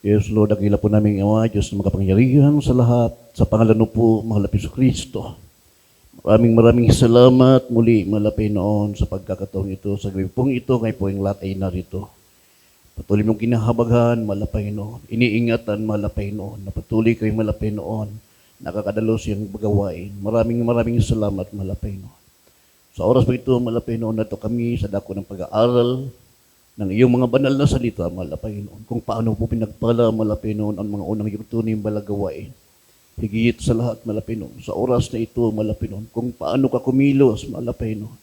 Yes, Lord, dakila po namin Ama, Diyos na makapangyarihan sa lahat. Sa pangalan po, mahal na Kristo. Maraming salamat muli, malapay noon sa pagkakataong ito. Sa gabi pong ito, ngayon po yung lahat ay narito. Patuloy mong kinahabaghan, malapay noon. Iniingatan, malapay noon. Napatuloy kayong malapay noon. Nakakadalos yung gawain. Maraming salamat, malapay noon. Sa oras po ito, malapay noon na ito kami sa dako ng pag-aaral ng iyong mga banal na salita, malapay noon. Kung paano po pinagpala, malapay noon ang mga unang yung tunay balagawain. Higit sa lahat, malapay noon. Sa oras na ito, malapay noon. Kung paano ka kumilos, malapay noon.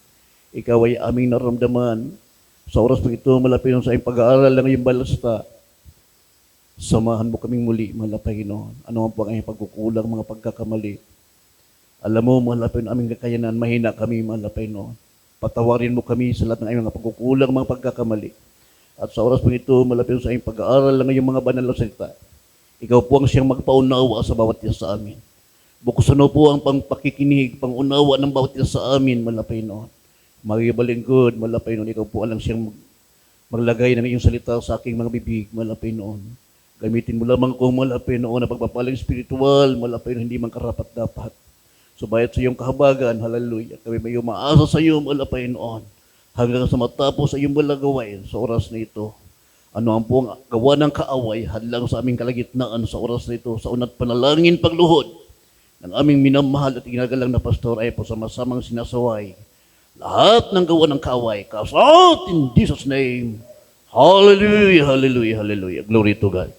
Ikaw ay aming naramdaman. Sa oras po ito, malapay noon sa iyong pag-aaral ng iyong balasta. Samahan mo kaming muli, malapay noon. Ano ang po ang iyong pagkukulang, mga pagkakamali. Alam mo, malapay noon aming kakayanan, mahina kami, malapay noon. Patawarin mo kami sa lahat ng iyong mga pagkukulang, mga pagkakamali. At sa oras po ito, malapit sa iyong pag-aaral ng iyong mga banal na salita. Ikaw po ang siyang magpaunawa sa bawat isa sa amin. Buksan mo po ang pangpakikinig, pangunawa ng bawat isa sa amin, malapay noon. Magibalingkod, malapay noon. Ikaw po ang siyang maglagay ng iyong salita sa aking mga bibig, malapay noon. Gamitin mo lamang kung malapay noon na pagpapalang spiritual, malapay noon, hindi man karapat-dapat. Subayat sa iyong kahabagan, hallelujah. Kami may umaasa sa iyo, malapay noon. Hanggang sa matapos sa iyong balagawain sa oras na ito. Ano ang pong gawa ng kaaway, hadlang sa aming kalagitnaan sa oras na ito, sa unat panalangin pagluhod ng aming minamahal at ginagalang na pastor ay po sa masamang sinasaway. Lahat ng gawa ng kaaway, cast out in Jesus' name. Hallelujah, hallelujah, hallelujah. Glory to God.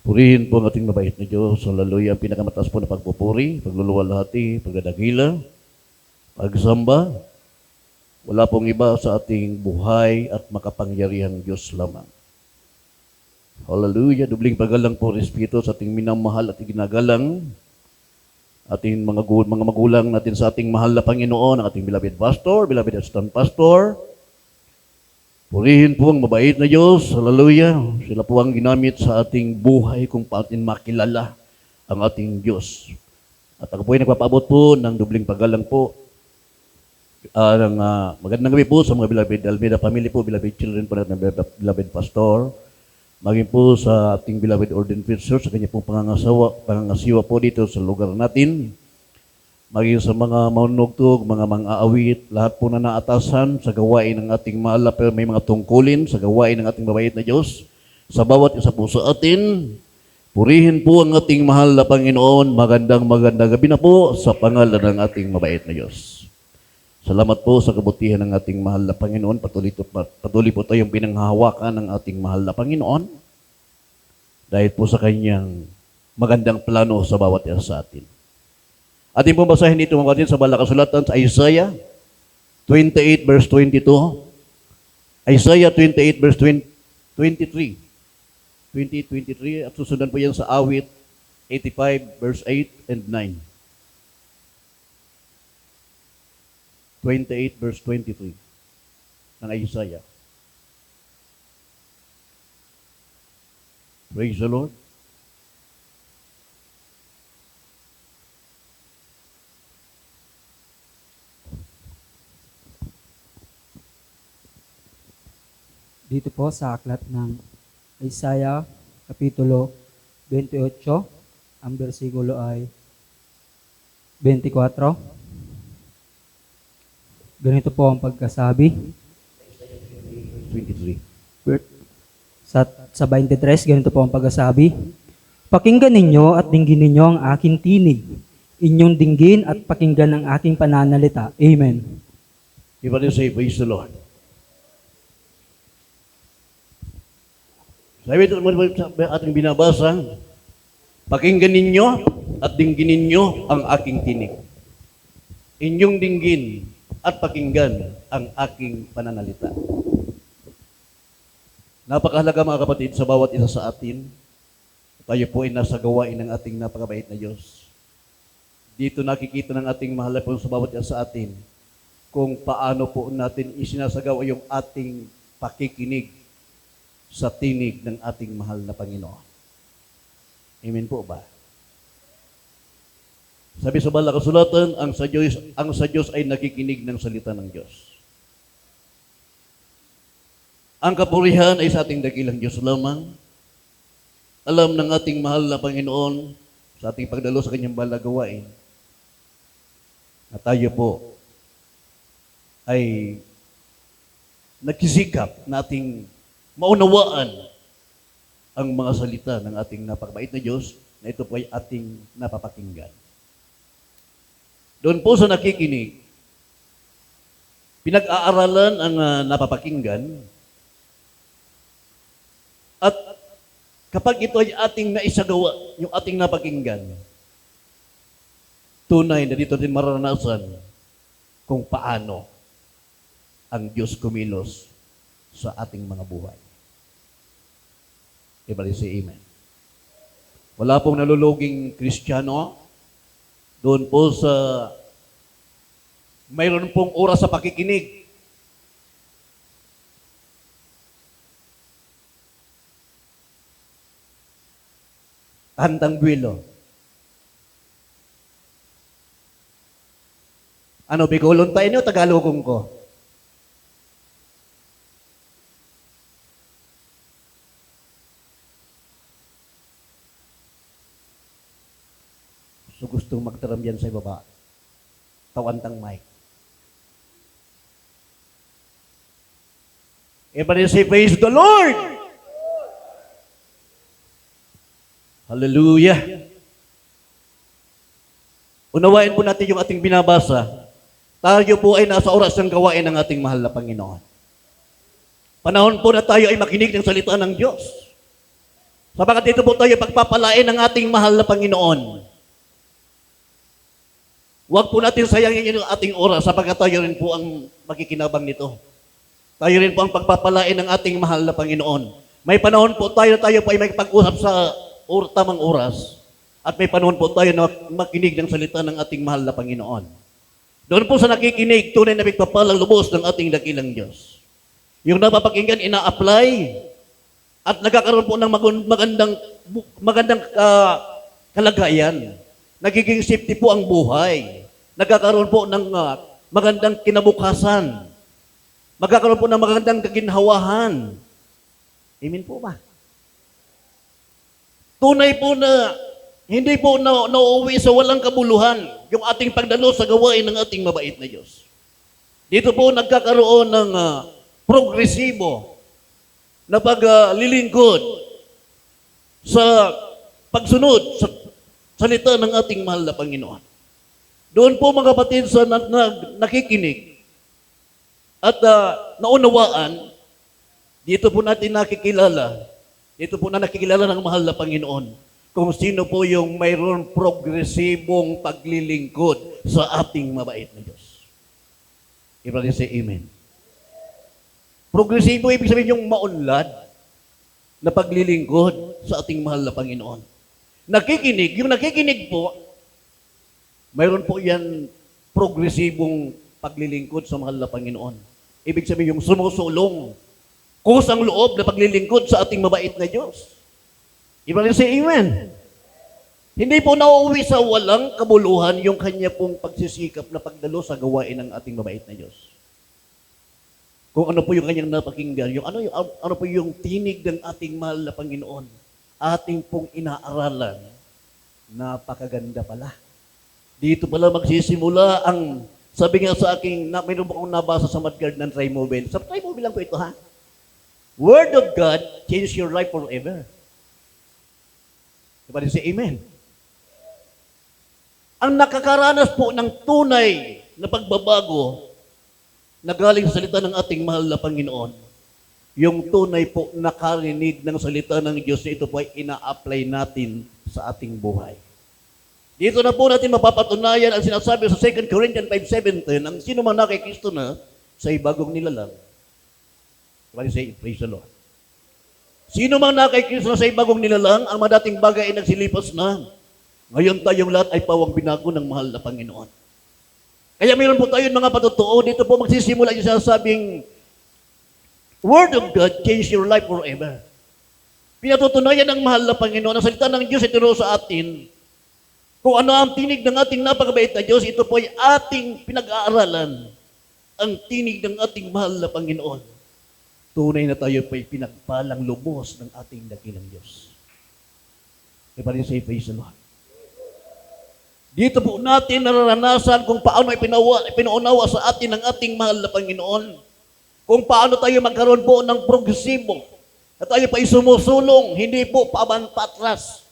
Purihin po ang ating mabait na Diyos. Hallelujah. Ang pinakamataas po na pagpupuri, pagluluwalhati, pagdadagila, pagsamba. Wala pong iba sa ating buhay at makapangyarihang Diyos lamang. Hallelujah. Dubling pagalang po, respeto sa ating minamahal at ginagalang ating mga magulang natin sa ating mahal na Panginoon, ang ating beloved pastor, beloved assistant pastor. Purihin po ang mabait na Diyos. Hallelujah. Sila po ang ginamit sa ating buhay kung paano makilala ang ating Diyos. At ako po ay nagpapaabot po ng dubling paggalang po. Magandang gabi po sa mga beloved Almeida family po, beloved children po natin, beloved pastor. Maging po sa ating beloved ordained preacher, sa kanya pong pangangasiwa po dito sa lugar natin. Maging sa mga manunugtog, mga mang-aawit, lahat po na naatasan sa gawain ng ating mahal na pero may mga tungkulin sa gawain ng ating mabait na Diyos. Sa bawat isa po sa atin, purihin po ang ating mahal na Panginoon. Magandang gabi na po sa pangalan ng ating mabait na Diyos. Salamat po sa kabutihan ng ating mahal na Panginoon. Patuloy po tayong pinanghahawakan ng ating mahal na Panginoon dahil po sa kanyang magandang plano sa bawat isa sa atin. Ating pong basahin dito mga kapatid sa banal na kasulatan sa Isaiah 28 verse 22. Isaiah 28 verse 23. 23 at susundan po yan sa awit 85 verse 8 and 9. 28 verse 23 ng Isaiah. Praise the Lord. Dito po sa aklat ng Isaiah, Kapitulo 28, ang bersikulo ay 24. Ganito po ang pagkasabi. 23. Sa 23, ganito po ang pagkasabi. Pakinggan ninyo at dinggin ninyo ang aking tinig. Inyong dinggin at pakinggan ang aking pananalita. Amen. Everybody say, praise the Lord. Sabi ito sa ating binabasa, pakinggan ninyo at dinggin ninyo ang aking tinig. Inyong dinggin at pakinggan ang aking pananalita. Napakahalaga mga kapatid sa bawat isa sa atin. Tayo po ay nasa gawain ng ating napakabait na Diyos. Dito nakikita ng ating mahal na po sa bawat isa sa atin kung paano po natin isinasagawa yung ating pakikinig sa tinig ng ating mahal na Panginoon. Amen po ba? Sabi sa banal na kasulatan, ang sa Diyos ay nakikinig ng salita ng Diyos. Ang kapurihan ay sa ating dakilang Diyos lamang. Alam ng ating mahal na Panginoon sa ating pagdalo sa kanyang banal na gawain na tayo po ay nagsisikap nating maunawaan ang mga salita ng ating napakabait na Diyos na ito po ay ating napapakinggan. Doon po sa nakikinig, pinag-aaralan ang napapakinggan at kapag ito ay ating naisagawa, yung ating napakinggan, tunay na dito din maranasan kung paano ang Diyos kumilos sa ating mga buhay. Ibalik si Amen. Wala pong naluluging Kristiyano doon po sa mayroon pong oras sa pakikinig. Handang buwelo. Ano, Bicolon tayo niyo, Tagalogong ko? So gustong magtaram yan sa baba. Tawantang mic. Everybody say, praise the Lord! Hallelujah! Unawain po natin yung ating binabasa. Tayo po ay nasa oras ng gawain ng ating mahal na Panginoon. Panahon po na tayo ay makinig ng salita ng Diyos. Sapagat dito po tayo pagpapalain ng ating mahal na Panginoon. Huwag po natin sayangin yung ating oras sapagat tayo rin po ang makikinabang nito. Tayo rin po ang pagpapalain ng ating mahal na Panginoon. May panahon po tayo po ay may pag-usap sa tamang oras at may panahon po tayo na makinig ng salita ng ating mahal na Panginoon. Doon po sa nakikinig, tunay na pagpapalang lubos ng ating dakilang Diyos. Yung napapakinggan, ina-apply at nagkakaroon po ng magandang kalagayan. Nagiging safety po ang buhay. Nagkakaroon po ng magandang kinabukasan. Magkakaroon po ng magandang kaginhawahan. Amen po ba? Tunay po na hindi po nauuwi sa walang kabuluhan yung ating pagdalo sa gawain ng ating mabait na Diyos. Dito po nagkakaroon ng progresibo na paglilingkod sa pagsunod sa salita ng ating mahal na Panginoon. Doon po mga kapatid sa nakikinig at naunawaan, dito po natin nakikilala ng mahal na Panginoon kung sino po yung mayroon progresibong paglilingkod sa ating mabait na Diyos. Everybody say Amen. Progresibo, ibig sabihin yung maunlad na paglilingkod sa ating mahal na Panginoon. Yung nakikinig po, mayroon po yan progresibong paglilingkod sa mahal na Panginoon. Ibig sabihin yung sumusulong, kusang loob na paglilingkod sa ating mabait na Diyos. Ibig say Amen. Hindi po nauuwi sa walang kabuluhan yung kanya pong pagsisikap na pagdalo sa gawain ng ating mabait na Diyos. Kung ano po yung kanyang napakinggan, ano po yung tinig ng ating mahal na Panginoon, ating pong inaaralan, napakaganda pala. Dito pala magsisimula ang, sabi nga sa aking, mayroon po akong nabasa sa Madgard ng Trimobile. Sa Trimobile lang po ito, ha? Word of God change your life forever. Diba din say Amen? Ang nakakaranas po ng tunay na pagbabago na galing sa salita ng ating mahal na Panginoon, yung tunay po nakarinig ng salita ng Diyos na ito po ay ina-apply natin sa ating buhay. Dito na po natin mapapatunayan ang sinasabi sa 2 Corinthians 5:17, ang sino man na kay Kristo na sa ibagong nilalang. Diba say, praise the Lord. Sino mang na kay Kristo na sa ibagong nilalang, ang madating bagay ay nagsilipas na. Ngayon tayong lahat ay pawang binago ng mahal na Panginoon. Kaya mayroon po tayo mga patotoo, dito po magsisimula yung sinasabing, Word of God change your life forever. Pinatutunayan ng mahal na Panginoon, ang salita ng Diyos ay turo sa atin, kung ano ang tinig ng ating napakabait na Diyos, ito po ay ating pinag-aaralan, ang tinig ng ating mahal na Panginoon. Tunay na tayo po'y pinagpalang lubos ng ating dakilang Diyos. Diba rin say praise the Lord? Dito po natin nararanasan kung paano ipinaunawa sa atin ng ating mahal na Panginoon. Kung paano tayo magkaroon po ng progresibo. At tayo pa sumusulong, hindi po patras.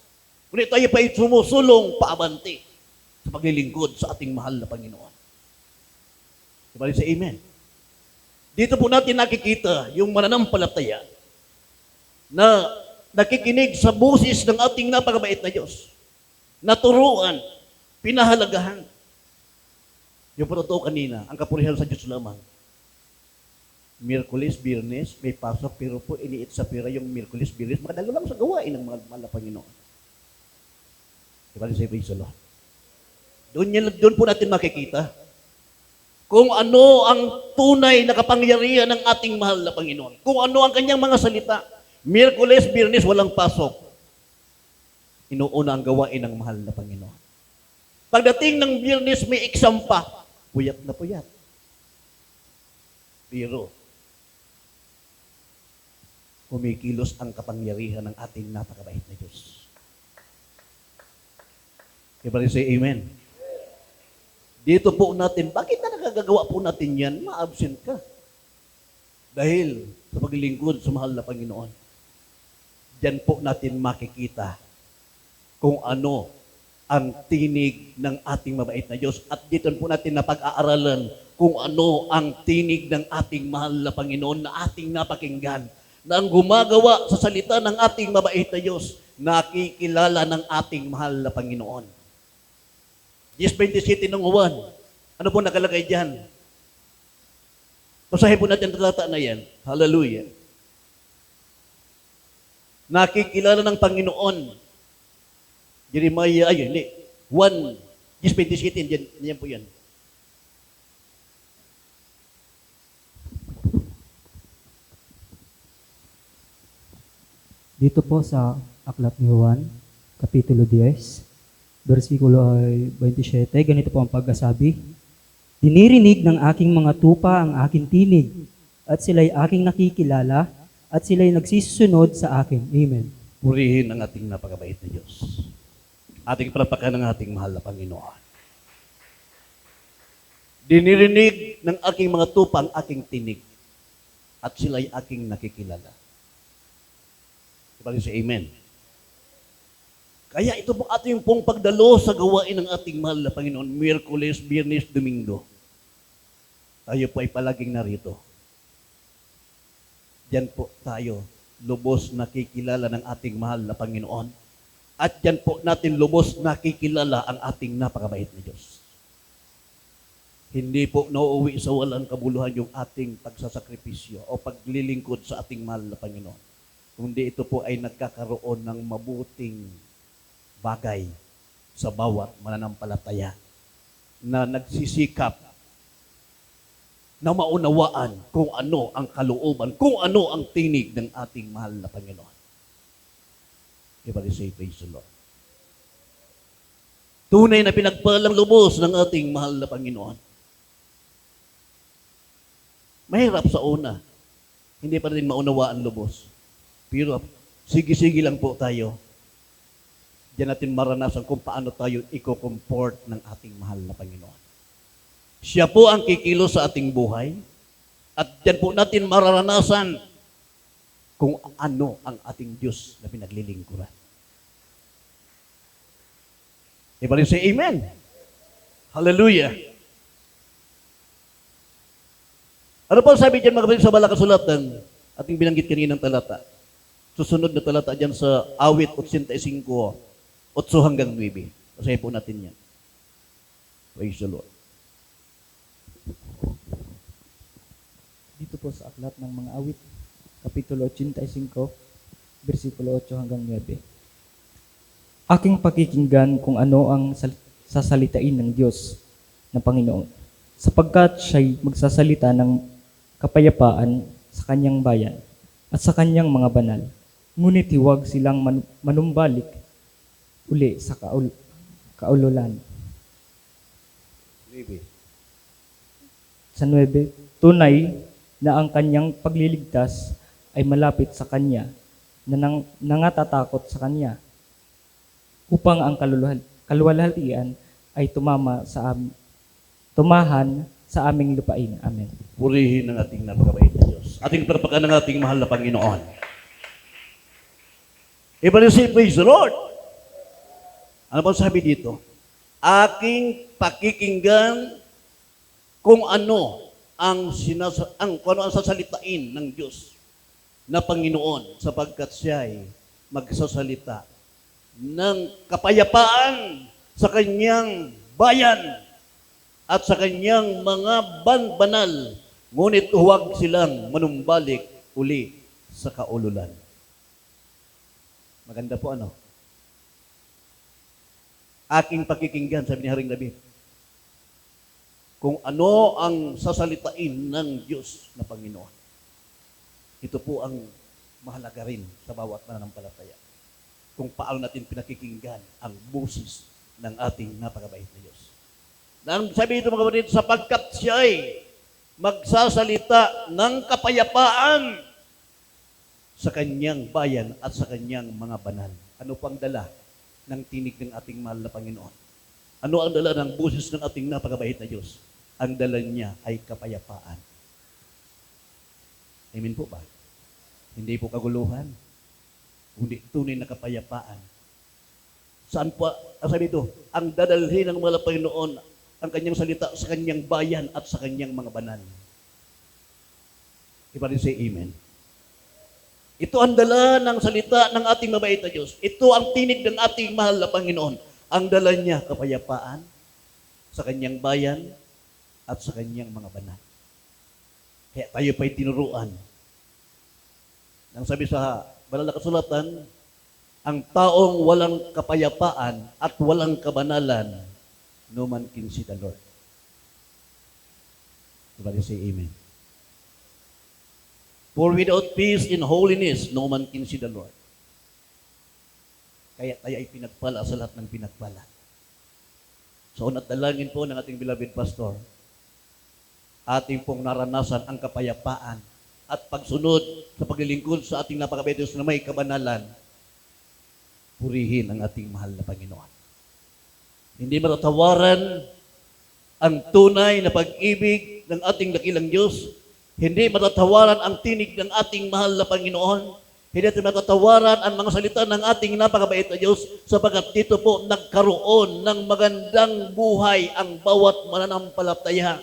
Kundi tayo pa sumusulong paabanti sa paglilingkod sa ating mahal na Panginoon. Diba rin sa amen? Dito po natin nakikita yung mananampalataya na nakikinig sa busis ng ating napakabait na Diyos. Naturuan, pinahalagahan. Yung proto kanina, ang kapurihan sa Diyos lamang. Miyerkules, Biyernes, may pasok, pero po iniit sa pira yung Miyerkules, Biyernes, makadalo lang sa gawain ng mahal na Panginoon. Diba rin sa praise the Lord? Doon po natin makikita kung ano ang tunay na kapangyarihan ng ating mahal na Panginoon. Kung ano ang kanyang mga salita. Miyerkules, Biyernes, walang pasok. Inuuna ang gawain ng mahal na Panginoon. Pagdating ng Biyernes, may exam pa. Puyat na puyat. Pero, kumikilos ang kapangyarihan ng ating napakabait na Diyos. Everybody say amen. Dito po natin, bakit na nagagawa po natin yan? Ma-absent ka. Dahil sa paglilingkod sa mahal na Panginoon. Diyan po natin makikita kung ano ang tinig ng ating mabait na Diyos. At dito po natin napag-aaralan kung ano ang tinig ng ating mahal na Panginoon na ating napakinggan. Na ang gumagawa sa salita ng ating mabait na Diyos, nakikilala ng ating mahal na Panginoon. 10:27 ng Juan. Ano po nakalagay dyan? Basahin po natin ang talata na yan. Hallelujah. Nakikilala ng Panginoon. Jeremiah, ayun, hindi. 1:27, yan po yan. Dito po sa Aklat ni Juan, Kapitulo 10, versikulo ay 27, ganito po ang pagkasabi. Dinirinig ng aking mga tupa ang aking tinig, at sila'y aking nakikilala, at sila'y nagsisusunod sa akin. Amen. Purihin ang ating napakabait na Diyos. Ating palapakan ng ating mahal na Panginoon. Dinirinig ng aking mga tupa ang aking tinig, at sila'y aking nakikilala. Diba rin sa amen? Kaya ito po ating pong pagdalo sa gawain ng ating mahal na Panginoon, Miyerkules, Biyernes, Domingo. Tayo po ay palaging narito. Diyan po tayo lubos nakikilala ng ating mahal na Panginoon. At diyan po natin lubos nakikilala ang ating napakabait na Diyos. Hindi po nauuwi sa walang kabuluhan yung ating pagsasakripisyo o paglilingkod sa ating mahal na Panginoon. Kundi ito po ay nagkakaroon ng mabuting bagay sa bawat mananampalataya na nagsisikap na maunawaan kung ano ang kalooban, kung ano ang tinig ng ating mahal na Panginoon. Everybody say praise the Lord. Tunay na pinagpalang lubos ng ating mahal na Panginoon. Mahirap sa una. Hindi pa rin maunawaan lubos. Pero sige-sige lang po tayo. Diyan natin maranasan kung paano tayo i-comfort ng ating mahal na Panginoon. Siya po ang kikilos sa ating buhay. At diyan po natin mararanasan kung ano ang ating Diyos na pinaglilingkuran. Everybody say amen. Hallelujah. Ano po sabi diyan mga kapatid sa balakasulatan? Ating binanggit kaninang talata. Susunod na talata diyan sa Awit 85, 8 hanggang 9. Basahin po natin yan. Praise the Lord. Dito po sa Aklat ng mga Awit, Kapitulo 85, versikulo 8 hanggang 9. Aking pakikinggan kung ano ang sasalitain ng Diyos na Panginoon, sapagkat siya'y magsasalita ng kapayapaan sa kanyang bayan at sa kanyang mga banal. Ngunit huwag silang manumbalik uli sa kaululan. Sa 9, tunay na ang kanyang pagliligtas ay malapit sa kanya, na nangatatakot sa kanya. upang ang kaluwalhatian ay tumahan sa aming lupain. Amen. Purihin ang ating napakabait na Diyos. Ating palapakan ng ating mahal na Panginoon. Everybody say, praise the Lord. Ano ba sabi dito? Aking pakikinggan kung ano ang sasalitain ng Diyos na Panginoon sapagkat siya ay magsasalita ng kapayapaan sa kanyang bayan at sa kanyang mga banal, ngunit huwag silang manumbalik uli sa kaululan. Maganda po ano? Aking pakikinggan, sabi ni Haring David, kung ano ang sasalitain ng Diyos na Panginoon. Ito po ang mahalaga rin sa bawat mananampalataya. Kung paano natin pinakikinggan ang busis ng ating napakabait na Diyos. Nang sabi ito mga kapatid, sapagkat siya ay magsasalita ng kapayapaan sa kanyang bayan at sa kanyang mga banal. Ano pang dala ng tinig ng ating mahal na Panginoon? Ano ang dala ng busis ng ating napakabait na Diyos? Ang dala niya ay kapayapaan. Amen po ba? Hindi po kaguluhan. Kundi tunay na kapayapaan. Saan po, sabi ito, ang dadalhin ng mga Panginoon ang kanyang salita sa kanyang bayan at sa kanyang mga banal. Iba rin say amen. Ito ang dala ng salita ng ating mabait na Diyos. Ito ang tinig ng ating mahal na Panginoon. Ang dala niya kapayapaan sa kanyang bayan at sa kanyang mga banal. Kaya tayo pa'y tinuruan. Nang sabi sa banal na kasulatan, ang taong walang kapayapaan at walang kabanalan, no man can see the Lord. Everybody say amen. For without peace and holiness, no man can see the Lord. Kaya tayo ay pinagpala sa lahat ng pinagpala. So, dalangin po ng ating beloved pastor, ating pong naranasan ang kapayapaan at pagsunod sa paglilingkod sa ating napakabait Diyos na may kabanalan, purihin ang ating mahal na Panginoon. Hindi matatawaran ang tunay na pag-ibig ng ating dakilang Diyos. Hindi matatawaran ang tinig ng ating mahal na Panginoon. Hindi matatawaran ang mga salita ng ating napakabait na Diyos sapagkat dito po nagkaroon ng magandang buhay ang bawat mananampalataya.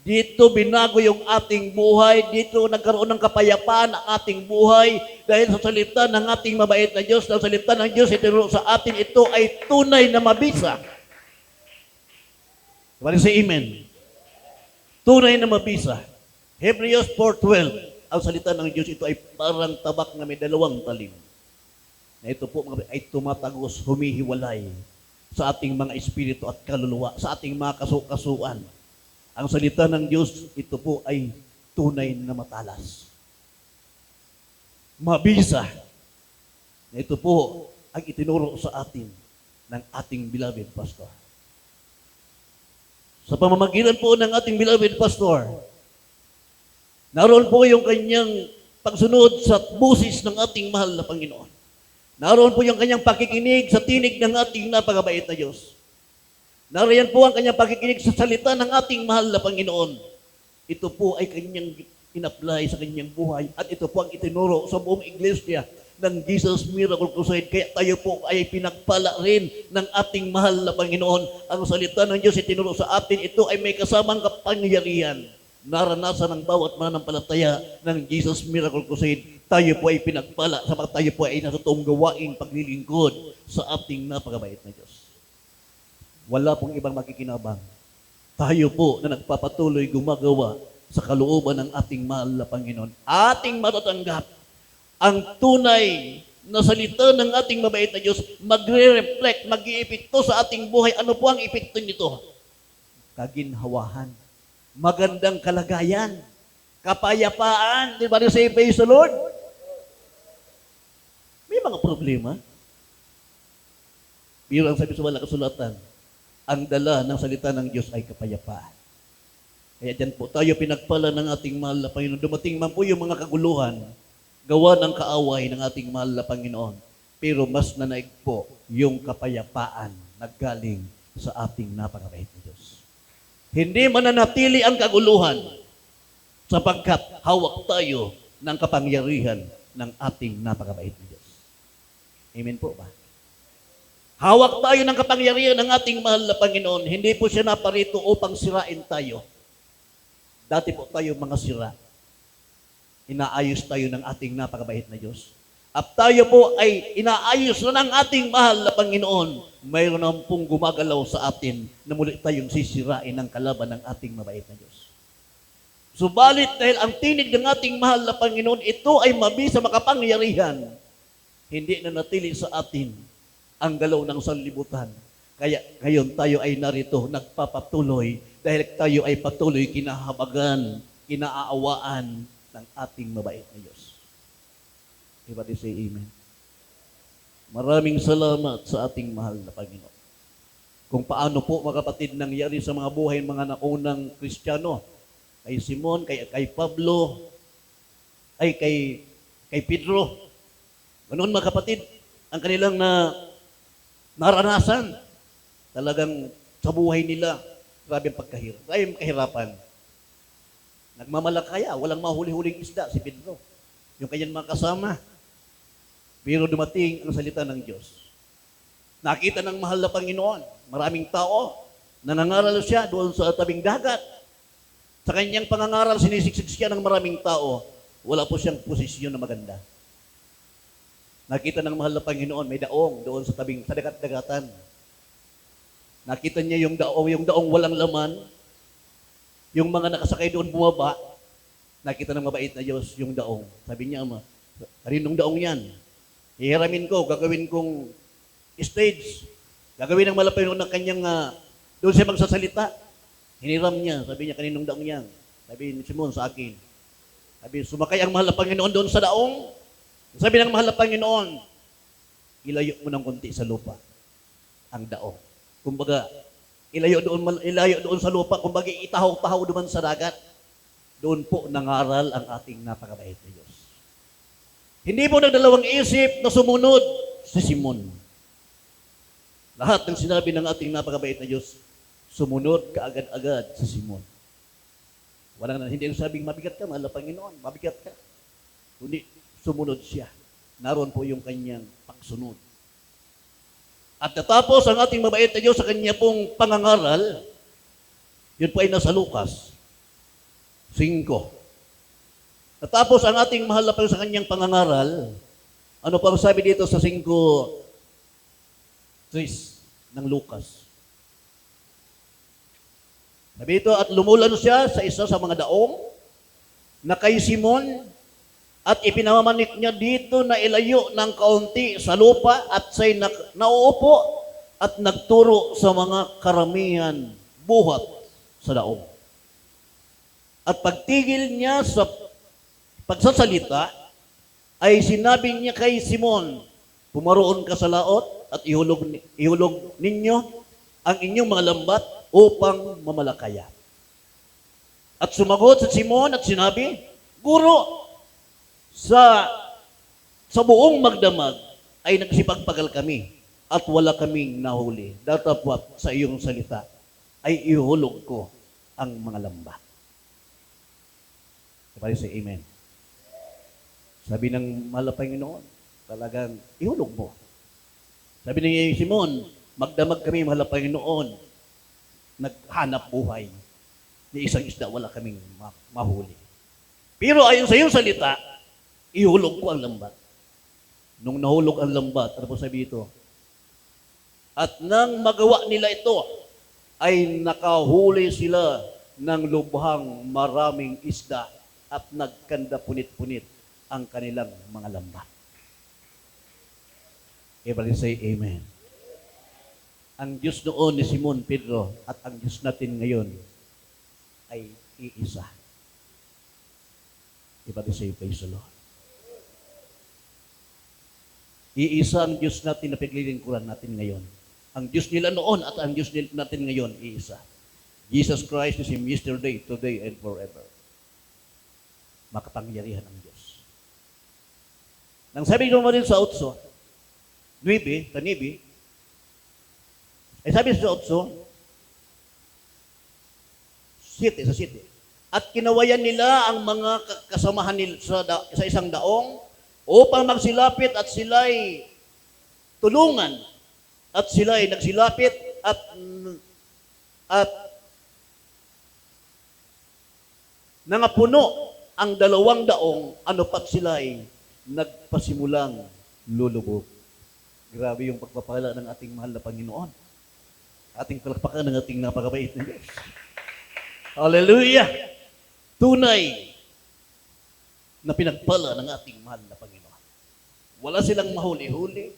Dito binago yung ating buhay. Dito nagkaroon ng kapayapaan ang ating buhay dahil sa salita ng ating mabait na Diyos. Ang salita ng Diyos itinuro sa atin, ito ay tunay na mabisa. Everybody say amen. Tunay na mabisa. Hebrews 4:12, ang salita ng Diyos, ito ay parang tabak na may dalawang talim. Na ito po ay tumatagos, humihiwalay sa ating mga espiritu at kaluluwa, sa ating mga kasukasuan. Ang salita ng Diyos, ito po ay tunay na matalas. Mabisa. Na ito po ang itinuro sa atin ng ating beloved pastor. Sa pamamagitan po ng ating beloved pastor, naroon po yung kanyang pagsunod sa busis ng ating mahal na Panginoon. Naroon po yung kanyang pakikinig sa tinig ng ating napakabait na Diyos. Naroon po ang kanyang pakikinig sa salita ng ating mahal na Panginoon. Ito po ay kanyang in-apply sa kanyang buhay at ito po ang itinuro sa buong iglesia ng Jesus Miracle Crusade. Kaya tayo po ay pinagpala rin ng ating mahal na Panginoon. Ang salita ng Diyos itinuro sa atin, ito ay may kasamang kapangyarihan. Naranasan ng bawat mananampalataya ng Jesus Miracle Crusade. Tayo po ay pinagpala sapat tayo po ay nasa toong gawaing paglilingkod sa ating napakabait na Diyos. Wala pong ibang makikinabang. Tayo po na nagpapatuloy gumagawa sa kalooban ng ating mahal na Panginoon. Ating matatanggap ang tunay na salita ng ating mabait na Diyos, magre-reflect, mag-iipekto sa ating buhay. Ano po ang epekto nito? Kaginhawahan, magandang kalagayan, kapayapaan. Di ba rin say, praise the Lord? May mga problema. Pero ang sabi sa wala kasulatan, ang dala ng salita ng Diyos ay kapayapaan. Kaya dyan po tayo pinagpala ng ating mahal na Panginoon. Dumating man po yung mga kaguluhan, gawa ng kaaway ng ating mahal na Panginoon. pero mas nanaig po yung kapayapaan na galing sa ating napakabait na Diyos. Hindi mananatili ang kaguluhan sapagkat hawak tayo ng kapangyarihan ng ating napakabait na Diyos. Amen po ba? Hawak tayo ng kapangyarihan ng ating mahal na Panginoon. Hindi po siya naparito upang sirain tayo. Dati po tayo mga sira. Inaayos tayo ng ating napakabait na Diyos. At tayo po ay inaayos na ng ating mahal na Panginoon. Mayroon naman pong gumagalaw sa atin na muli tayong sisirain ng kalaban ng ating mabait na Diyos. Subalit dahil ang tinig ng ating mahal na Panginoon, ito ay mabisa makapangyarihan. Hindi na natili sa atin ang galaw ng sanlibutan. Kaya ngayon tayo ay narito nagpapatuloy dahil tayo ay patuloy kinahabagan, kinaaawaan ng ating mabait na Diyos. Everybody say amen. Maraming salamat sa ating mahal na Panginoon. Kung paano po mga kapatid nangyari sa mga buhay mga naunang Kristiyano, kay Simon, kay Pablo, ay kay Pedro. Ganoon mga kapatid, ang kanilang naranasan talagang sa buhay nila, grabe ang kahirapan. Nagmamalakaya, walang mahuli-huling isda si Pedro. Yung kanyang mga kasama. Pero dumating ang salita ng Diyos. Nakita ng mahal na Panginoon, maraming tao, nangangaral siya doon sa tabing dagat. Sa kanyang pangangaral, sinisiksik siya ng maraming tao. Wala po siyang posisyon na maganda. Nakita ng mahal na Panginoon, may daong doon sa tabing, sa dagat-dagatan. Nakita niya yung daong walang laman. Yung mga nakasakay doon bumaba. Nakita ng mabait na Diyos yung daong. Sabi niya, kaninong daong yan? Hihiramin ko, gagawin kong stage. Gagawin ng malapay ng kanyang, doon siya magsasalita. Hiniram niya, sabi niya, kaninong daong yan? Sabi ni Simon, sa akin. Sabi, sumakay ang mahal na Panginoon doon sa daong. Sabi ng mahal na Panginoon, ilayo mo ng konti sa lupa ang daong. Kumbaga, ilayo doon sa lupa, kumbaga itahaw-tahaw naman sa dagat. Doon po nangaral ang ating napakabait na Diyos. Hindi po nagdalawang isip na sumunod si Simon. Lahat ng sinabi ng ating napakabait na Diyos, sumunod kaagad-agad si Simon. Hindi sabing mabigat ka, mahal na Panginoon, mabigat ka. Kundi sumunod siya. Naroon po yung kanyang pagsunod. At natapos ang ating mabait na Diyos sa kanya pong pangangaral, yun po ay nasa Lucas 5. Natapos ang ating mahal na Panginoon sa kanyang pangangaral, ano pa ang sabi dito sa 5:3 ng Lucas? Sabi ito, at lumulan siya sa isa sa mga daong na kay Simon at ipinamamanik niya dito na ilayo ng kaunti sa lupa at siya'y nauupo at nagturo sa mga karamihan buhat sa daong. At pagtigil niya sa pagsasalita, ay sinabi niya kay Simon, pumaroon ka sa laot at ihulog ninyo ang inyong mga lambat upang mamalakaya. At sumagot sa Simon at sinabi, Guro, sa buong magdamag ay nagsipagpagal kami at wala kaming nahuli. Datapwat sa iyong salita ay ihulog ko ang mga lambat. Sabay say amen. Sabi ng mahal na Panginoon, talagang ihulog mo. Sabi ni Simon, magdamag kami mahal na Panginoon, naghanap buhay. Ni isang isda wala kaming mahuli. Pero ayon sa iyong salita, ihulog ko ang lambat. Nung nahulog ang lambat, ano po sabi ito? At nang magawa nila ito, ay nakahuli sila ng lubhang maraming isda at nagkanda punit-punit ang kanilang mga lambat. Everybody say amen. Ang Diyos noon ni Simon Pedro at ang Diyos natin ngayon ay iisa. Everybody say praise the Lord. Iisa ang Diyos natin na pinaglilingkuran natin ngayon. Ang Diyos nila noon at ang Diyos natin ngayon, iisa. Jesus Christ is Him yesterday, today, and forever. Makapangyarihan ang Diyos. Nang sabi ko rin sa utso, 9, sa 9, ay sabi sa 8, 7, sa 7. At kinawayan nila ang mga kasamahan nila sa isang daong upang magsilapit at sila'y tulungan at sila'y nagsilapit at nangapuno ang 2 daong ano pat sila'y nagpasimulang lulubog. Grabe yung pagpapala ng ating mahal na Panginoon. Ating palakpakan ng ating napakabait na Diyos. Hallelujah! Tunay na pinagpala ng ating mahal na Panginoon. Wala silang mahuli-huli,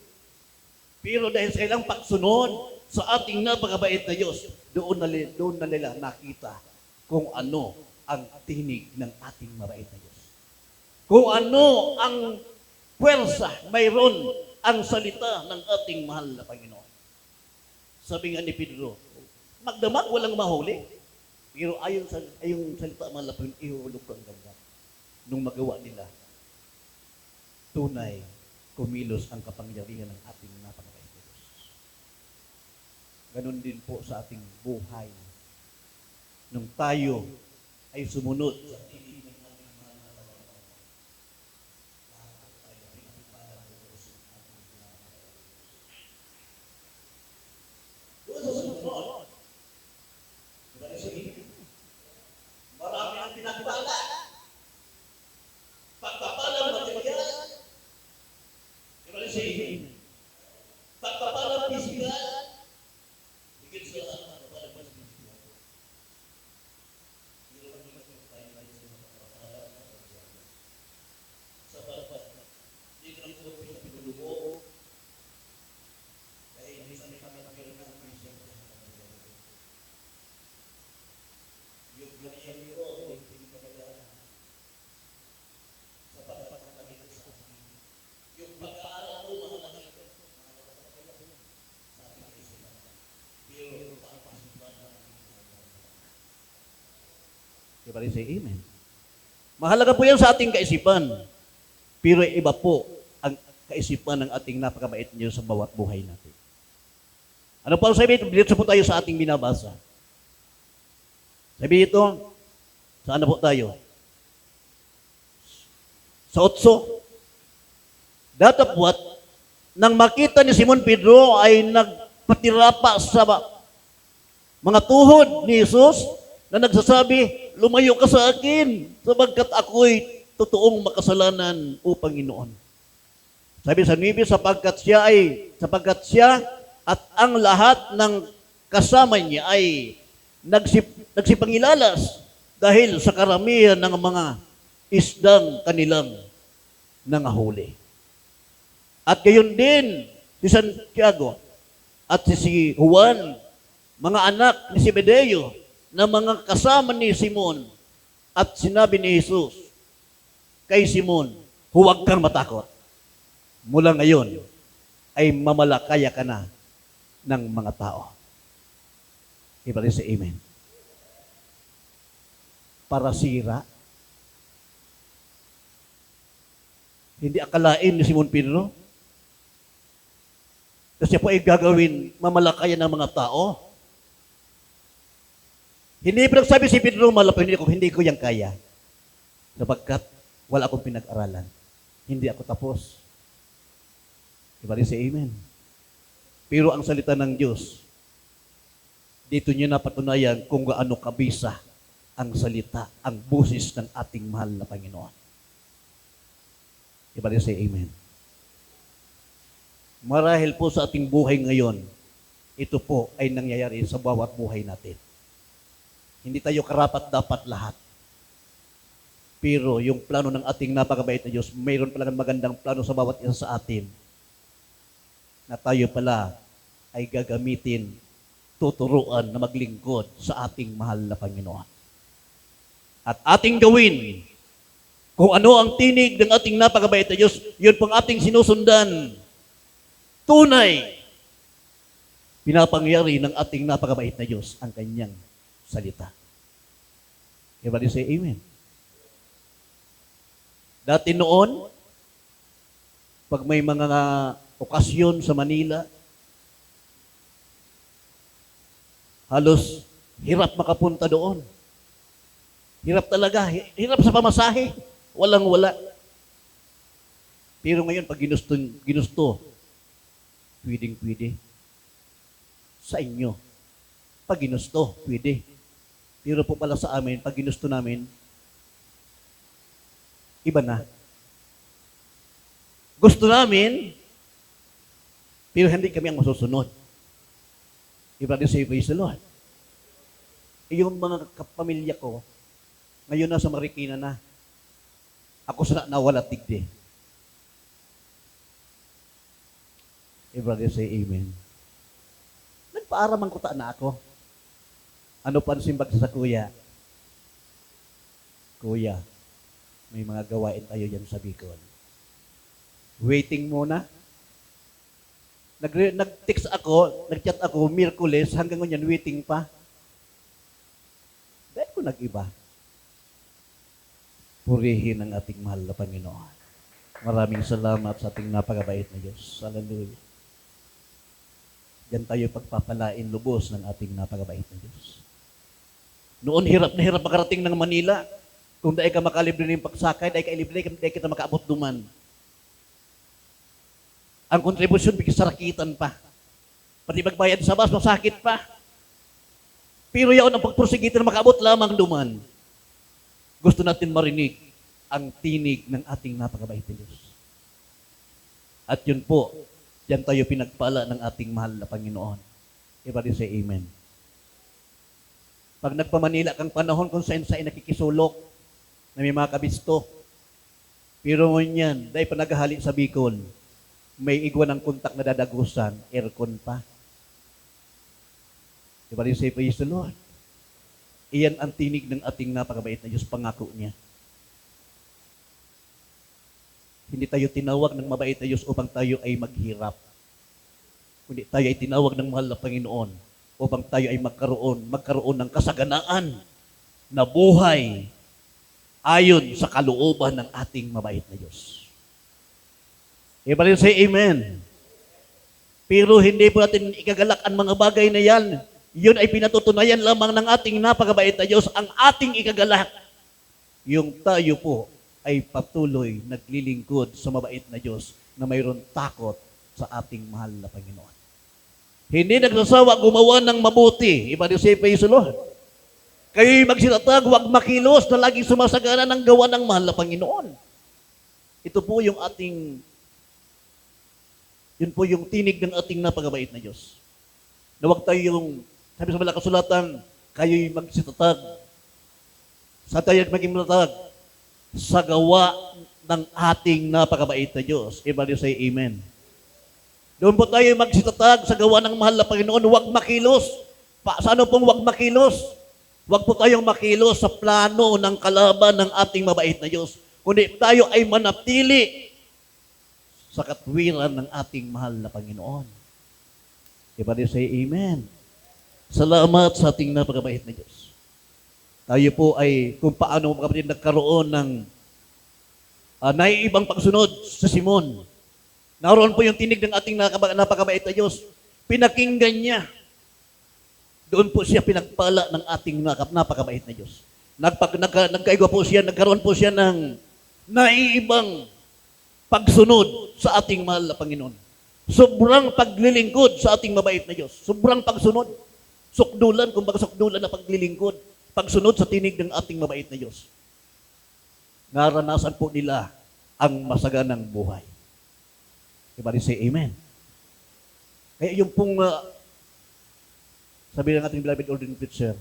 pero dahil sa ilang pagsunod sa ating napakabait na Diyos, doon na nila nakita kung ano ang tinig ng ating mabait na Diyos. Kung ano ang puwersa, mayroon ang salita ng ating mahal na Panginoon. Sabi nga ni Pedro, magdamag walang mahuli. Pero ayon salita mahal na Panginoon, ihulog ko ang ganda. Nung magawa nila, tunay, kumilos ang kapangyarihan ng ating napakabait na Diyos. Ganon din po sa ating buhay. Nung tayo ay sumunod sa tinig ng ating mahal na Panginoon, lahat tayo pinakipala ng Diyos ang ating napakabait na Diyos. Doon sa sumunod, marami ang pinakipala. Pagpapalang material, pagpapalang pisikal, higit sa lahat ang pagpapalang pisikal. Sa pagpapalang, dito ang mga pinulubo, dahil hindi sa kami ng pisikal. Yung ganyan nyo, hindi ka kailangan. Sa pagpapalang sa akin. Yung pag-aaral mo, mga nakikita. Sa ating kaisipan. Pero pagpasipan na diba rin say amen? Mahalaga po yan sa ating kaisipan. Pero iba po ang kaisipan ng ating napakabait niyo sa bawat buhay natin. Ano po ang sabi? Dito po tayo sa ating binabasa. Sabi ito, saan na po tayo? Sa 8. Datapwat, nang makita ni Simon Pedro ay nagpatirapa sa mga tuhod ni Jesus na nagsasabi, lumayo ka sa akin sapagkat ako'y totoong makasalanan o Panginoon. Sabi sa 9, sapagkat siya at ang lahat ng kasama niya ay nagsipangilalas dahil sa karamihan ng mga isdang kanilang nangahuli. At gayon din si Santiago at si Juan, mga anak ni Zebedeo, na mga kasama ni Simon, at sinabi ni Jesus kay Simon, huwag kang matakot. Mula ngayon ay mamalakaya ka na ng mga tao. Iba rin sa amen. Para sira. Hindi akalain ni Simon Pedro na siya po ay gagawin mamalakayan ng mga tao. Hindi pinagsabi si Pedro, hindi ko yan kaya. Sapagkat wala akong pinag-aralan. Hindi ako tapos. Iba rin sa amen. Pero ang salita ng Diyos, dito niyo napatunayan kung gaano kabisa ang salita, ang busis ng ating mahal na Panginoon. Iba rin sa amen. Marahil po sa ating buhay ngayon, ito po ay nangyayari sa bawat buhay natin. Hindi tayo karapat-dapat lahat. Pero yung plano ng ating napakabait na Diyos, mayroon pala ng magandang plano sa bawat isa sa atin na tayo pala ay gagamitin, tuturuan na maglingkod sa ating mahal na Panginoon. At ating gawin kung ano ang tinig ng ating napakabait na Diyos, yun pong ating sinusundan. Tunay, pinapangyari ng ating napakabait na Diyos ang kanyang salita. Everybody say amen. Dati noon, pag may mga okasyon sa Manila. Halos hirap makapunta doon. Hirap talaga. Hirap sa pamasahe. Walang-wala. Pero ngayon, pag ginusto, pwedeng-pwede. Sa inyo. Pag ginusto, pwede. Pero po pala sa amin, pag ginusto namin, iba na. Gusto namin, pero hindi kami ang masusunod. Iba din say, praise the Lord. Yung mga kapamilya ko, ngayon na sa Marikina na, ako sana nawala tigde. Brother, say amen. Nagpaaraman ko ta na ako. Ano pansin ba sa kuya? Kuya, may mga gawain tayo yan sa Bicol. Waiting muna. Nag-text ako, nag-chat ako, Miyerkules, hanggang ngayon, waiting pa. Dahil ko nag-iba. Purihin ang ating mahal na Panginoon. Maraming salamat sa ating napakabait na Diyos. Hallelujah. Diyan tayo pagpapalain lubos ng ating napakabait na Diyos. Noon, hirap na hirap makarating ng Manila. Kung dahil ka makalibre ng pagsakay, dahil ka ilibre, dahil kita makaabot duman. Ang kontribusyon, bigis sarakitan pa. Pati magbayad sa bus, masakit pa. Pero yaon ang pagprosigitan, makaabot lamang duman. Gusto natin marinig ang tinig ng ating napakabait na Diyos. At yun po, diyan tayo pinagpala ng ating mahal na Panginoon. Everybody say amen. Pag nagpamanila kang panahon kung saan nakikisulok na may mga kabisto, pero ngunyan, dahil pa naghahali sa Bicol, may igwan ng kontak na dadagusan, aircon pa. Everybody say praise the Lord. Iyan ang tinig ng ating napakabait na Diyos, pangako niya. Hindi tayo tinawag ng mabait na Diyos upang tayo ay maghirap. Kundi tayo ay tinawag ng mahal na Panginoon upang tayo ay magkaroon ng kasaganaan na buhay ayon sa kalooban ng ating mabait na Diyos. Everybody say amen. Pero hindi po natin ikagalak ang mga bagay na yan. Yun ay pinatutunayan lamang ng ating napakabait na Diyos. Ang ating ikagalak, yung tayo po ay patuloy naglilingkod sa mabait na Diyos na mayroon takot sa ating mahal na Panginoon. Hindi nagsasawa gumawa ng mabuti. Iba din say, praise the Lord. Kayo'y magsitatag, huwag makilos na laging sumasagana ng gawa ng mahal na Panginoon. Ito po yung yun po yung tinig ng ating napakabait na Diyos. Na huwag tayo yung, sabi sa mga kasulatan, kayo'y magsitatag. Sa tayo maging matatag sa gawa ng ating napakabait na Diyos. Everybody say amen. Doon po tayo magsitatag sa gawa ng mahal na Panginoon. Huwag makilos. Sa ano pong huwag makilos? Huwag po tayong makilos sa plano ng kalaban ng ating mabait na Diyos. Kundi tayo ay manatili sa katwiran ng ating mahal na Panginoon. Everybody say amen. Salamat sa ating napakabait na Diyos. Tayo po ay kung paano mga kapatid nagkaroon ng naiibang pagsunod sa Simon. Naroon po yung tinig ng ating napakabait na Diyos. Pinakinggan niya. Doon po siya pinagpala ng ating napakabait na Diyos. Nagkaigwa po siya, nagkaroon po siya ng naiibang pagsunod sa ating mahal na Panginoon. Sobrang paglilingkod sa ating mabait na Diyos. Sobrang pagsunod. Sukdulan, kumbaga sukdulan na paglilingkod. Pagsunod sa tinig ng ating mabait na Diyos. Naranasan po nila ang masaganang buhay. Everybody say amen. Kaya yung pong, sabi ng ating beloved ordained preacher,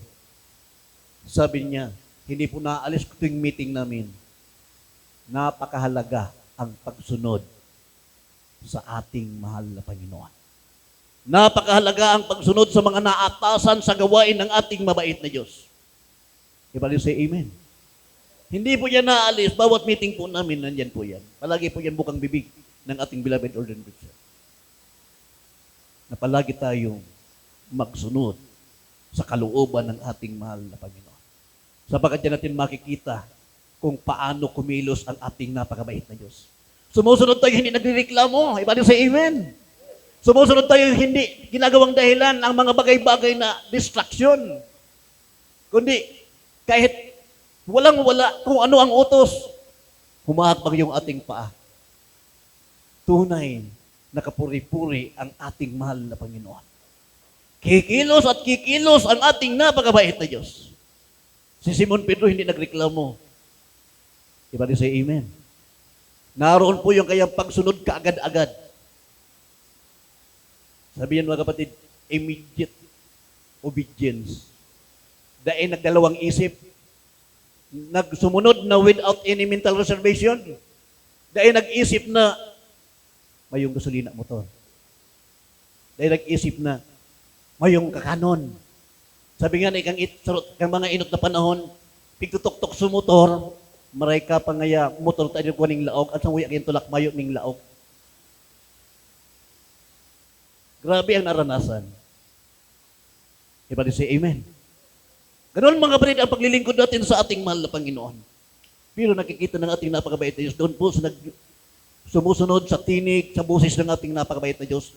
sabi niya, hindi po naalis ko tuwing meeting namin. Napakahalaga ang pagsunod sa ating mahal na Panginoon. Napakahalaga ang pagsunod sa mga naatasan sa gawain ng ating mabait na Diyos. Everybody say amen. Hindi po yan naalis. Bawat meeting po namin, nandyan po yan. Palagi po yan bukang bibig ng ating beloved ordained preacher. Na palagi tayong magsunod sa kalooban ng ating mahal na Panginoon. Sapagkat yan natin makikita kung paano kumilos ang ating napakabait na Diyos. Sumusunod tayo hindi nagrereklamo. Ibalik sa amen. Sumusunod tayo hindi ginagawang dahilan ang mga bagay-bagay na distraction. Kundi kahit walang-wala kung ano ang utos, humahakbang yung ating paa. Tunay na kapuri-puri ang ating mahal na Panginoon. Kikilos at kikilos ang ating napakabait na Diyos. Si Simon Pedro hindi nagreklamo. Ibalik sa amen. Naroon po yung kayang pagsunod kaagad-agad. Sabihin mga kapatid, immediate obedience. Dahil nagdalawang isip, nagsumunod na without any mental reservation. Dahil nag-isip na mayong gasolina motor. Dahil nag-isip na mayong kakanon. Sabi nga na kang mga inot na panahon, pigtutok-tok sa motor, maray ka pa ngaya motor tayo ko ning laog at sang uyak yung tulak mayo ning laog. Grabe ang naranasan. Iba din say amen. Ganoon mga kapatid ang paglilingkod natin sa ating mahal na Panginoon. Pero nakikita ng ating napakabait na Diyos doon po sa sumusunod sa tinig, sa busis ng ating napakabait na Diyos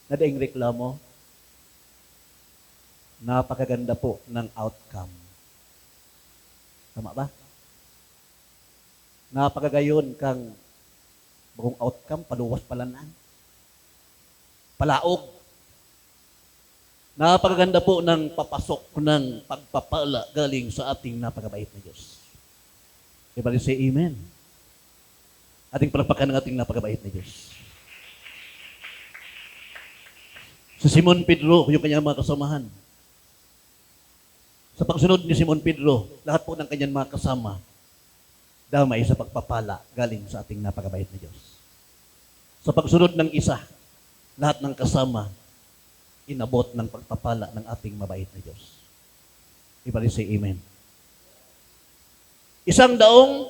na daing reklamo. Napakaganda po ng outcome. Tama ba? Napakagayon kang bagong outcome, paluwas palanan. Palaog. Napakaganda po ng papasok ng pagpapala galing sa ating napakabait na Diyos. Ibalik say amen. Ating palapakan ng ating napakabait na Diyos. Si Simon Pedro, yung kanyang mga kasamahan. Sa pagsunod ni Simon Pedro, lahat po ng kanyang mga kasama, damay sa pagpapala galing sa ating napakabait na Diyos. Sa pagsunod ng isa, lahat ng kasama, inabot ng pagpapala ng ating mabait na Diyos. Ibalik say amen. Isang daong,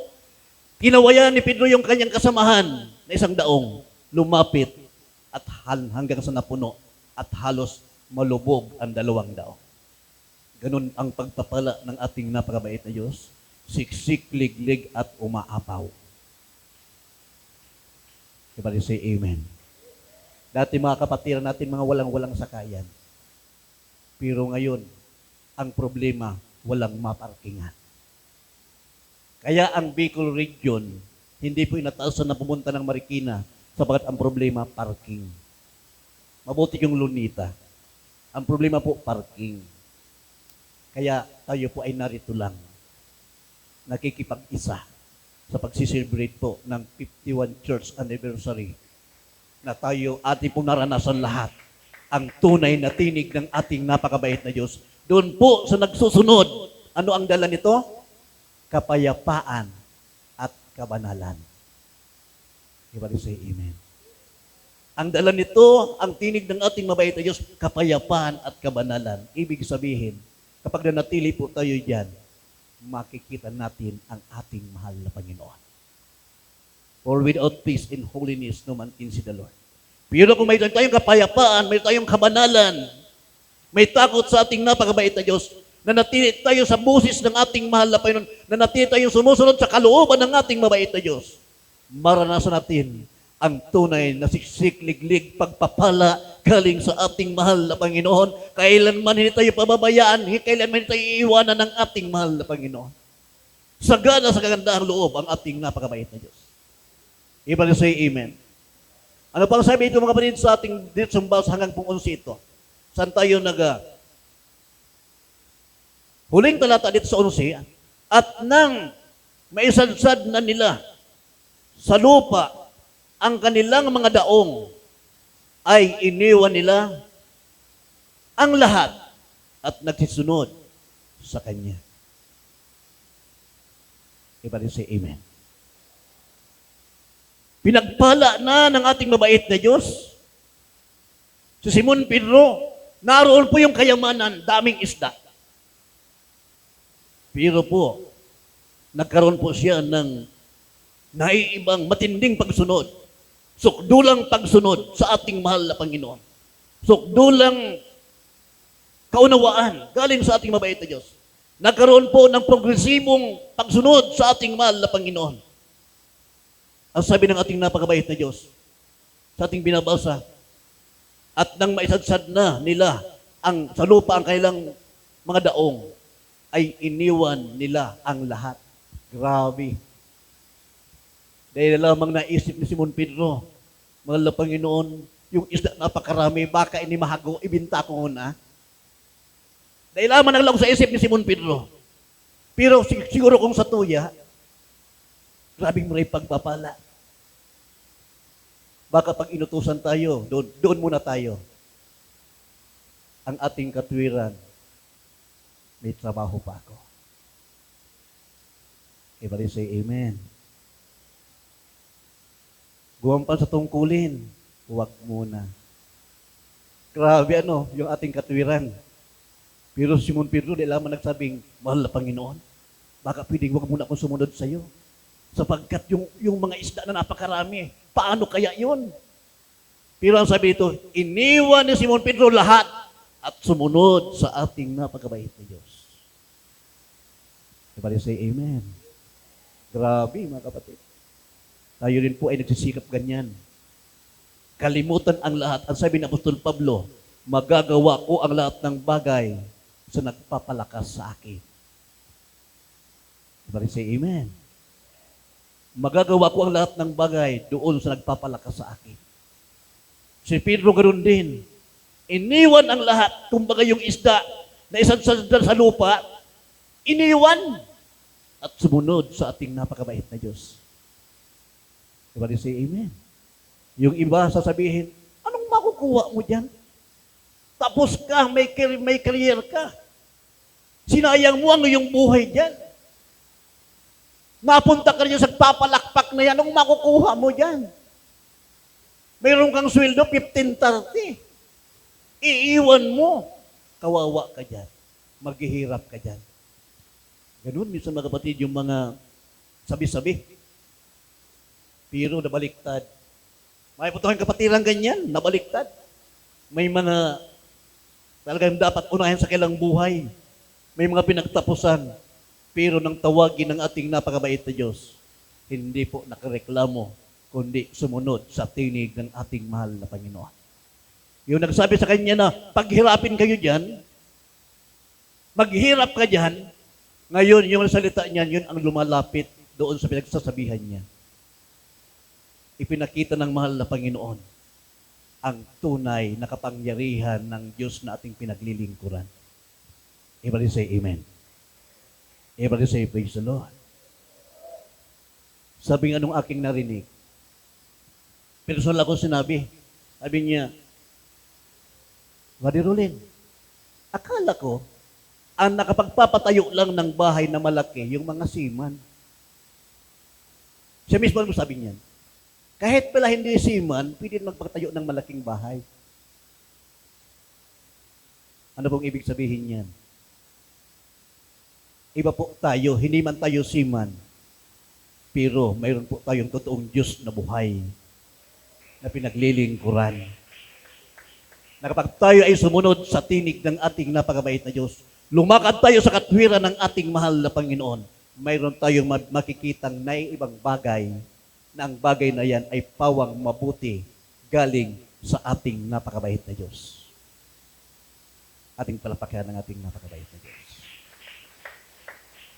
kinawayan ni Pedro yung kanyang kasamahan na isang daong, lumapit at hanggang sa napuno at halos malubog ang dalawang daong. Ganun ang pagpapala ng ating napakabait na Diyos, siksik, liglig at umaapaw. Ibalik say amen. Dati mga kapatiran natin, mga walang-walang sakayan. Pero ngayon, ang problema, walang maparkingan. Kaya ang Bicol Region, hindi po inataasan na pumunta ng Marikina sapagat ang problema, parking. Mabuti yung Lunita. Ang problema po, parking. Kaya tayo po ay narito lang. Nakikipag-isa sa pagsiselebrate po ng 51 Church Anniversary na tayo ating pong naranasan lahat ang tunay na tinig ng ating napakabait na Diyos. Doon po sa nagsusunod, ano ang dala nito? Kapayapaan at kabanalan. Everybody say amen. Ang dala nito, ang tinig ng ating mabait na Diyos, kapayapaan at kabanalan. Ibig sabihin, kapag nanatili po tayo dyan, makikita natin ang ating mahal na Panginoon. For without peace and holiness, no man can see the Lord. Pero kung mayroon tayong kapayapaan, mayroon tayong kabanalan, may takot sa ating napakabait na Diyos, nanatili tayo sa busis ng ating mahal na Panginoon, nanatili tayong sumusunod sa kalooban ng ating mabait na Diyos, maranasan natin ang tunay na siksik, liglig, pagpapala galing sa ating mahal na Panginoon. Kailanman hindi tayo pababayaan, kailanman hindi tayo iiwanan ng ating mahal na Panginoon. Sagana sa kagandahang loob ang ating napakabait na Diyos. Ibalik say amen. Ano pang sabi ito mga kapatid sa ating dito sumbaws hanggang pong 11 ito? Saan tayo huling talata dito sa 11, at nang maisadsad na nila sa lupa ang kanilang mga daong, ay iniwan nila ang lahat at nagsisunod sa Kanya. Ibalik say amen. Pinagpala na ng ating mabait na Diyos. Si Simon Pedro, naroon po yung kayamanan, daming isda. Pero po, nagkaroon po siya ng naiibang matinding pagsunod. Sukdulang pagsunod sa ating mahal na Panginoon. Sukdulang kaunawaan galing sa ating mabait na Diyos. Nagkaroon po ng progresibong pagsunod sa ating mahal na Panginoon. Ang sabi ng ating napakabait na Diyos sa ating binabasa, at nang maisadsad na nila sa lupa ang kanilang mga daong, ay iniwan nila ang lahat. Grabe. Dahil lamang naisip ni Simon Pedro, mahal na Panginoon, yung isda napakarami, baka inimahago, ibinta ko muna. Dahil lamang naglaw sa isip ni Simon Pedro. Pero siguro kung sa tuya, grabing maray pagpapala. Baka pag inutusan tayo, doon muna tayo. Ang ating katwiran, may trabaho pa ako. Everybody say amen. Guwampan sa tungkulin, huwag muna. Grabe yung ating katwiran. Pero Simon Pedro, di lamang nagsabing, mahal na Panginoon, baka pwedeng huwag muna akong sumunod sa iyo. Sapagkat yung mga isda na napakarami, paano kaya yun? Pero ang sabi ito, iniwan ni Simon Pedro lahat at sumunod sa ating napakabait na Diyos. Everybody say amen. Grabe mga kapatid. Tayo rin po ay nagsisikap ganyan. Kalimutan ang lahat. Ang sabi ng Apostol Pablo, magagawa ko ang lahat ng bagay sa nagpapalakas sa akin. Everybody say amen. Magagawa ko ang lahat ng bagay doon sa nagpapalakas sa akin. Si Pedro ganoon din. Iniwan ang lahat, kumbaga yung isda na isang sa lupa, iniwan at sumunod sa ating napakabait na Diyos. Everybody say amen. Yung iba sasabihin, anong makukuha mo dyan? Tapos ka, may career ka. Sinayang mo ang iyong buhay dyan. Mapunta ka rin sa papalakpak na yan, anong makukuha mo dyan? Mayroon kang sweldo, 15-30. Iiwan mo. Kawawa ka dyan. Maghihirap ka dyan. Ganun, minsan mga kapatid, yung mga sabi-sabi. Pero nabaliktad. May putuhan kapatiran ganyan, nabaliktad. May mga talagang dapat unahin sa kailang buhay. May mga pinagtapusan. Pero nang tawagin ng ating napakabait na Diyos, hindi po nakareklamo, kundi sumunod sa tinig ng ating mahal na Panginoon. Yung nagsabi sa kanya na, paghirapin kayo dyan, maghirap ka dyan, ngayon yung salita niyan, yun ang lumalapit doon sa pinagsasabihan niya. Ipinakita ng mahal na Panginoon ang tunay na kapangyarihan ng Diyos na ating pinaglilingkuran. Everybody say amen. Everybody say, praise the Lord. Sabi nga nung aking narinig, personal ako sinabi, sabi niya, Brother Rolin, akala ko, ang nakapagpapatayo lang ng bahay na malaki, yung mga seaman. Siya mismo ang sabi niyan, kahit pala hindi seaman, pwede magpatayo ng malaking bahay. Ano pong ibig sabihin niyan? Iba po tayo, hindi man tayo seaman, pero mayroon po tayong totoong Diyos na buhay na pinaglilingkuran. Na kapag tayo ay sumunod sa tinig ng ating napakabait na Diyos, lumakad tayo sa katwiran ng ating mahal na Panginoon, mayroon tayong makikitang naiibang bagay na ang bagay na yan ay pawang mabuti galing sa ating napakabait na Diyos. Ating palapakyan ng ating napakabait na Diyos.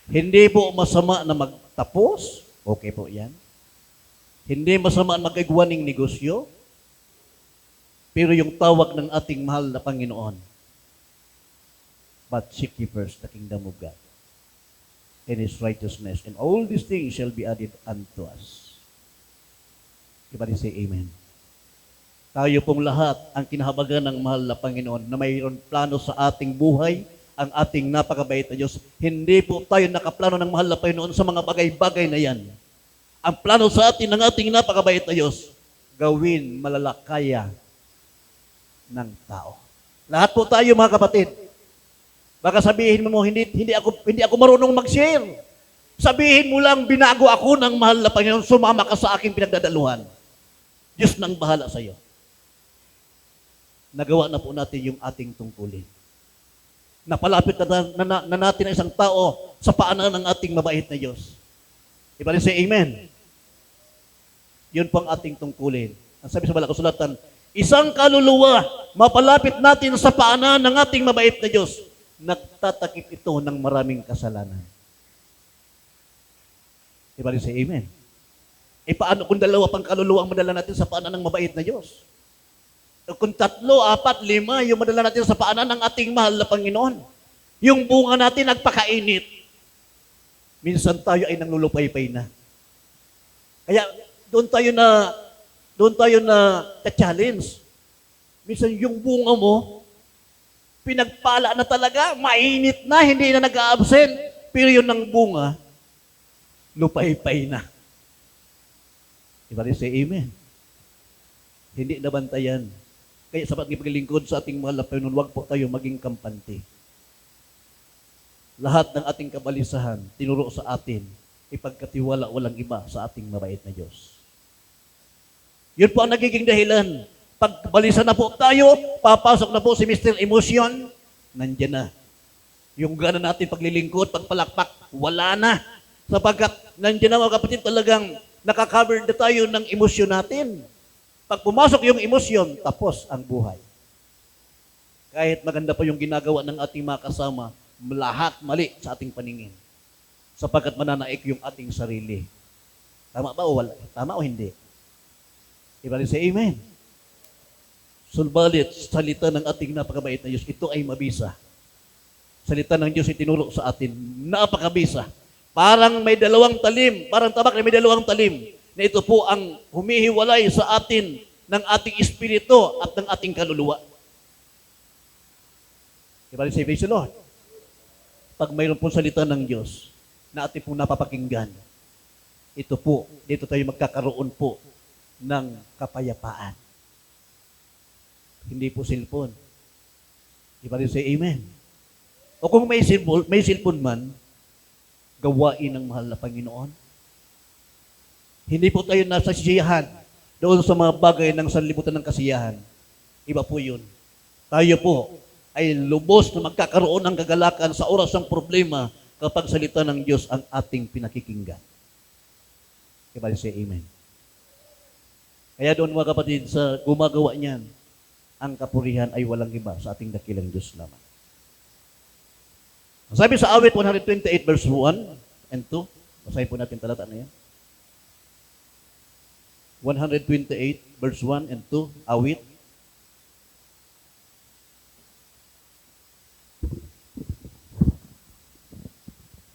Hindi po masama na magtapos. Okay po yan. Hindi masama na mag-igwaning negosyo. Pero yung tawag ng ating mahal na Panginoon, but seek ye first the kingdom of God and His righteousness, and all these things shall be added unto us. Everybody say amen. Tayo pong lahat ang kinahabagan ng mahal na Panginoon na mayroon plano sa ating buhay, ang ating napakabait na Diyos. Hindi po tayo nakaplano ng mahal na Panginoon sa mga bagay-bagay na yan. Ang plano sa atin ng ating napakabait na Diyos, gawin malalakaya ng tao. Lahat po tayo mga kapatid. Baka sabihin mo, hindi ako marunong mag-share. Sabihin mo lang, binago ako ng mahal na Panginoon, sumama ka sa aking pinagdadaluhan. Diyos nang bahala sa iyo. Nagawa na po natin yung ating tungkulin. Napalapit na natin ang isang tao sa paanan ng ating mabait na Diyos. Everybody say amen. Yun po ang ating tungkulin. Ang sabi sa Banal na Kasulatan, isang kaluluwa, mapalapit natin sa paanan ng ating mabait na Diyos. Nagtatakip ito ng maraming kasalanan. Diba rin say amen? E paano kung dalawa pang kaluluwa ang madala natin sa paanan ng mabait na Diyos? O kung 3, 4, 5 yung madala natin sa paanan ng ating mahal na Panginoon. Yung bunga natin nagpakainit. Minsan tayo ay nanglulupay-pay na. Kaya doon tayo na ka-challenge. Minsan yung bunga mo, pinagpala na talaga, mainit na, hindi na nag-a-absent. Pero yun ng bunga, lupay-pay na. Diba rin say amen? Hindi nabantayan. Kaya sa paglingkod sa ating mahal na Panginoon, huwag po tayo maging kampante. Lahat ng ating kabalisahan, tinuro sa atin, ipagkatiwala walang iba sa ating mabait na Diyos. Yun po ang nagiging dahilan. Pagbalisa na po tayo, papasok na po si Mr. Emotion, nandyan na. Yung gana natin paglilingkod, pagpalakpak, wala na. Sapagkat nandiyan na mga kapatid, talagang nakakover na tayo ng emosyon natin. Pag pumasok yung emosyon, tapos ang buhay. Kahit maganda pa yung ginagawa ng ating mga kasama, lahat mali sa ating paningin. Sapagkat mananaik yung ating sarili. Tama ba o wala? Tama o hindi? Iba rin sa amen. Sulbalit, salita ng ating napakabait na Diyos, ito ay mabisa. Salita ng Diyos itinuro sa atin, napakabisa. Parang may dalawang talim, parang tabak na may dalawang talim, na ito po ang humihiwalay sa atin ng ating espiritu at ng ating kaluluwa. Diba rin say, praise the Lord? Pag mayroon pong salita ng Diyos na ating pong napapakinggan, ito po, dito tayo magkakaroon po ng kapayapaan. Hindi po cellphone. Diba rin say, amen? O kung may cellphone man, gawain ng mahal na Panginoon. Hindi po tayo nasa siyahan doon sa mga bagay ng sanlibutan ng kasiyahan. Iba po yun. Tayo po ay lubos na magkakaroon ng kagalakan sa oras ng problema kapag salita ng Diyos ang ating pinakikinggan. Diba say amen? Kaya doon mga kapatid, sa gumagawa niyan, ang kapurihan ay walang iba sa ating dakilang Diyos lamang. Sabi sa awit 128 verse 1 and 2, basahin po natin talata na yan. 128 verse 1 and 2, awit.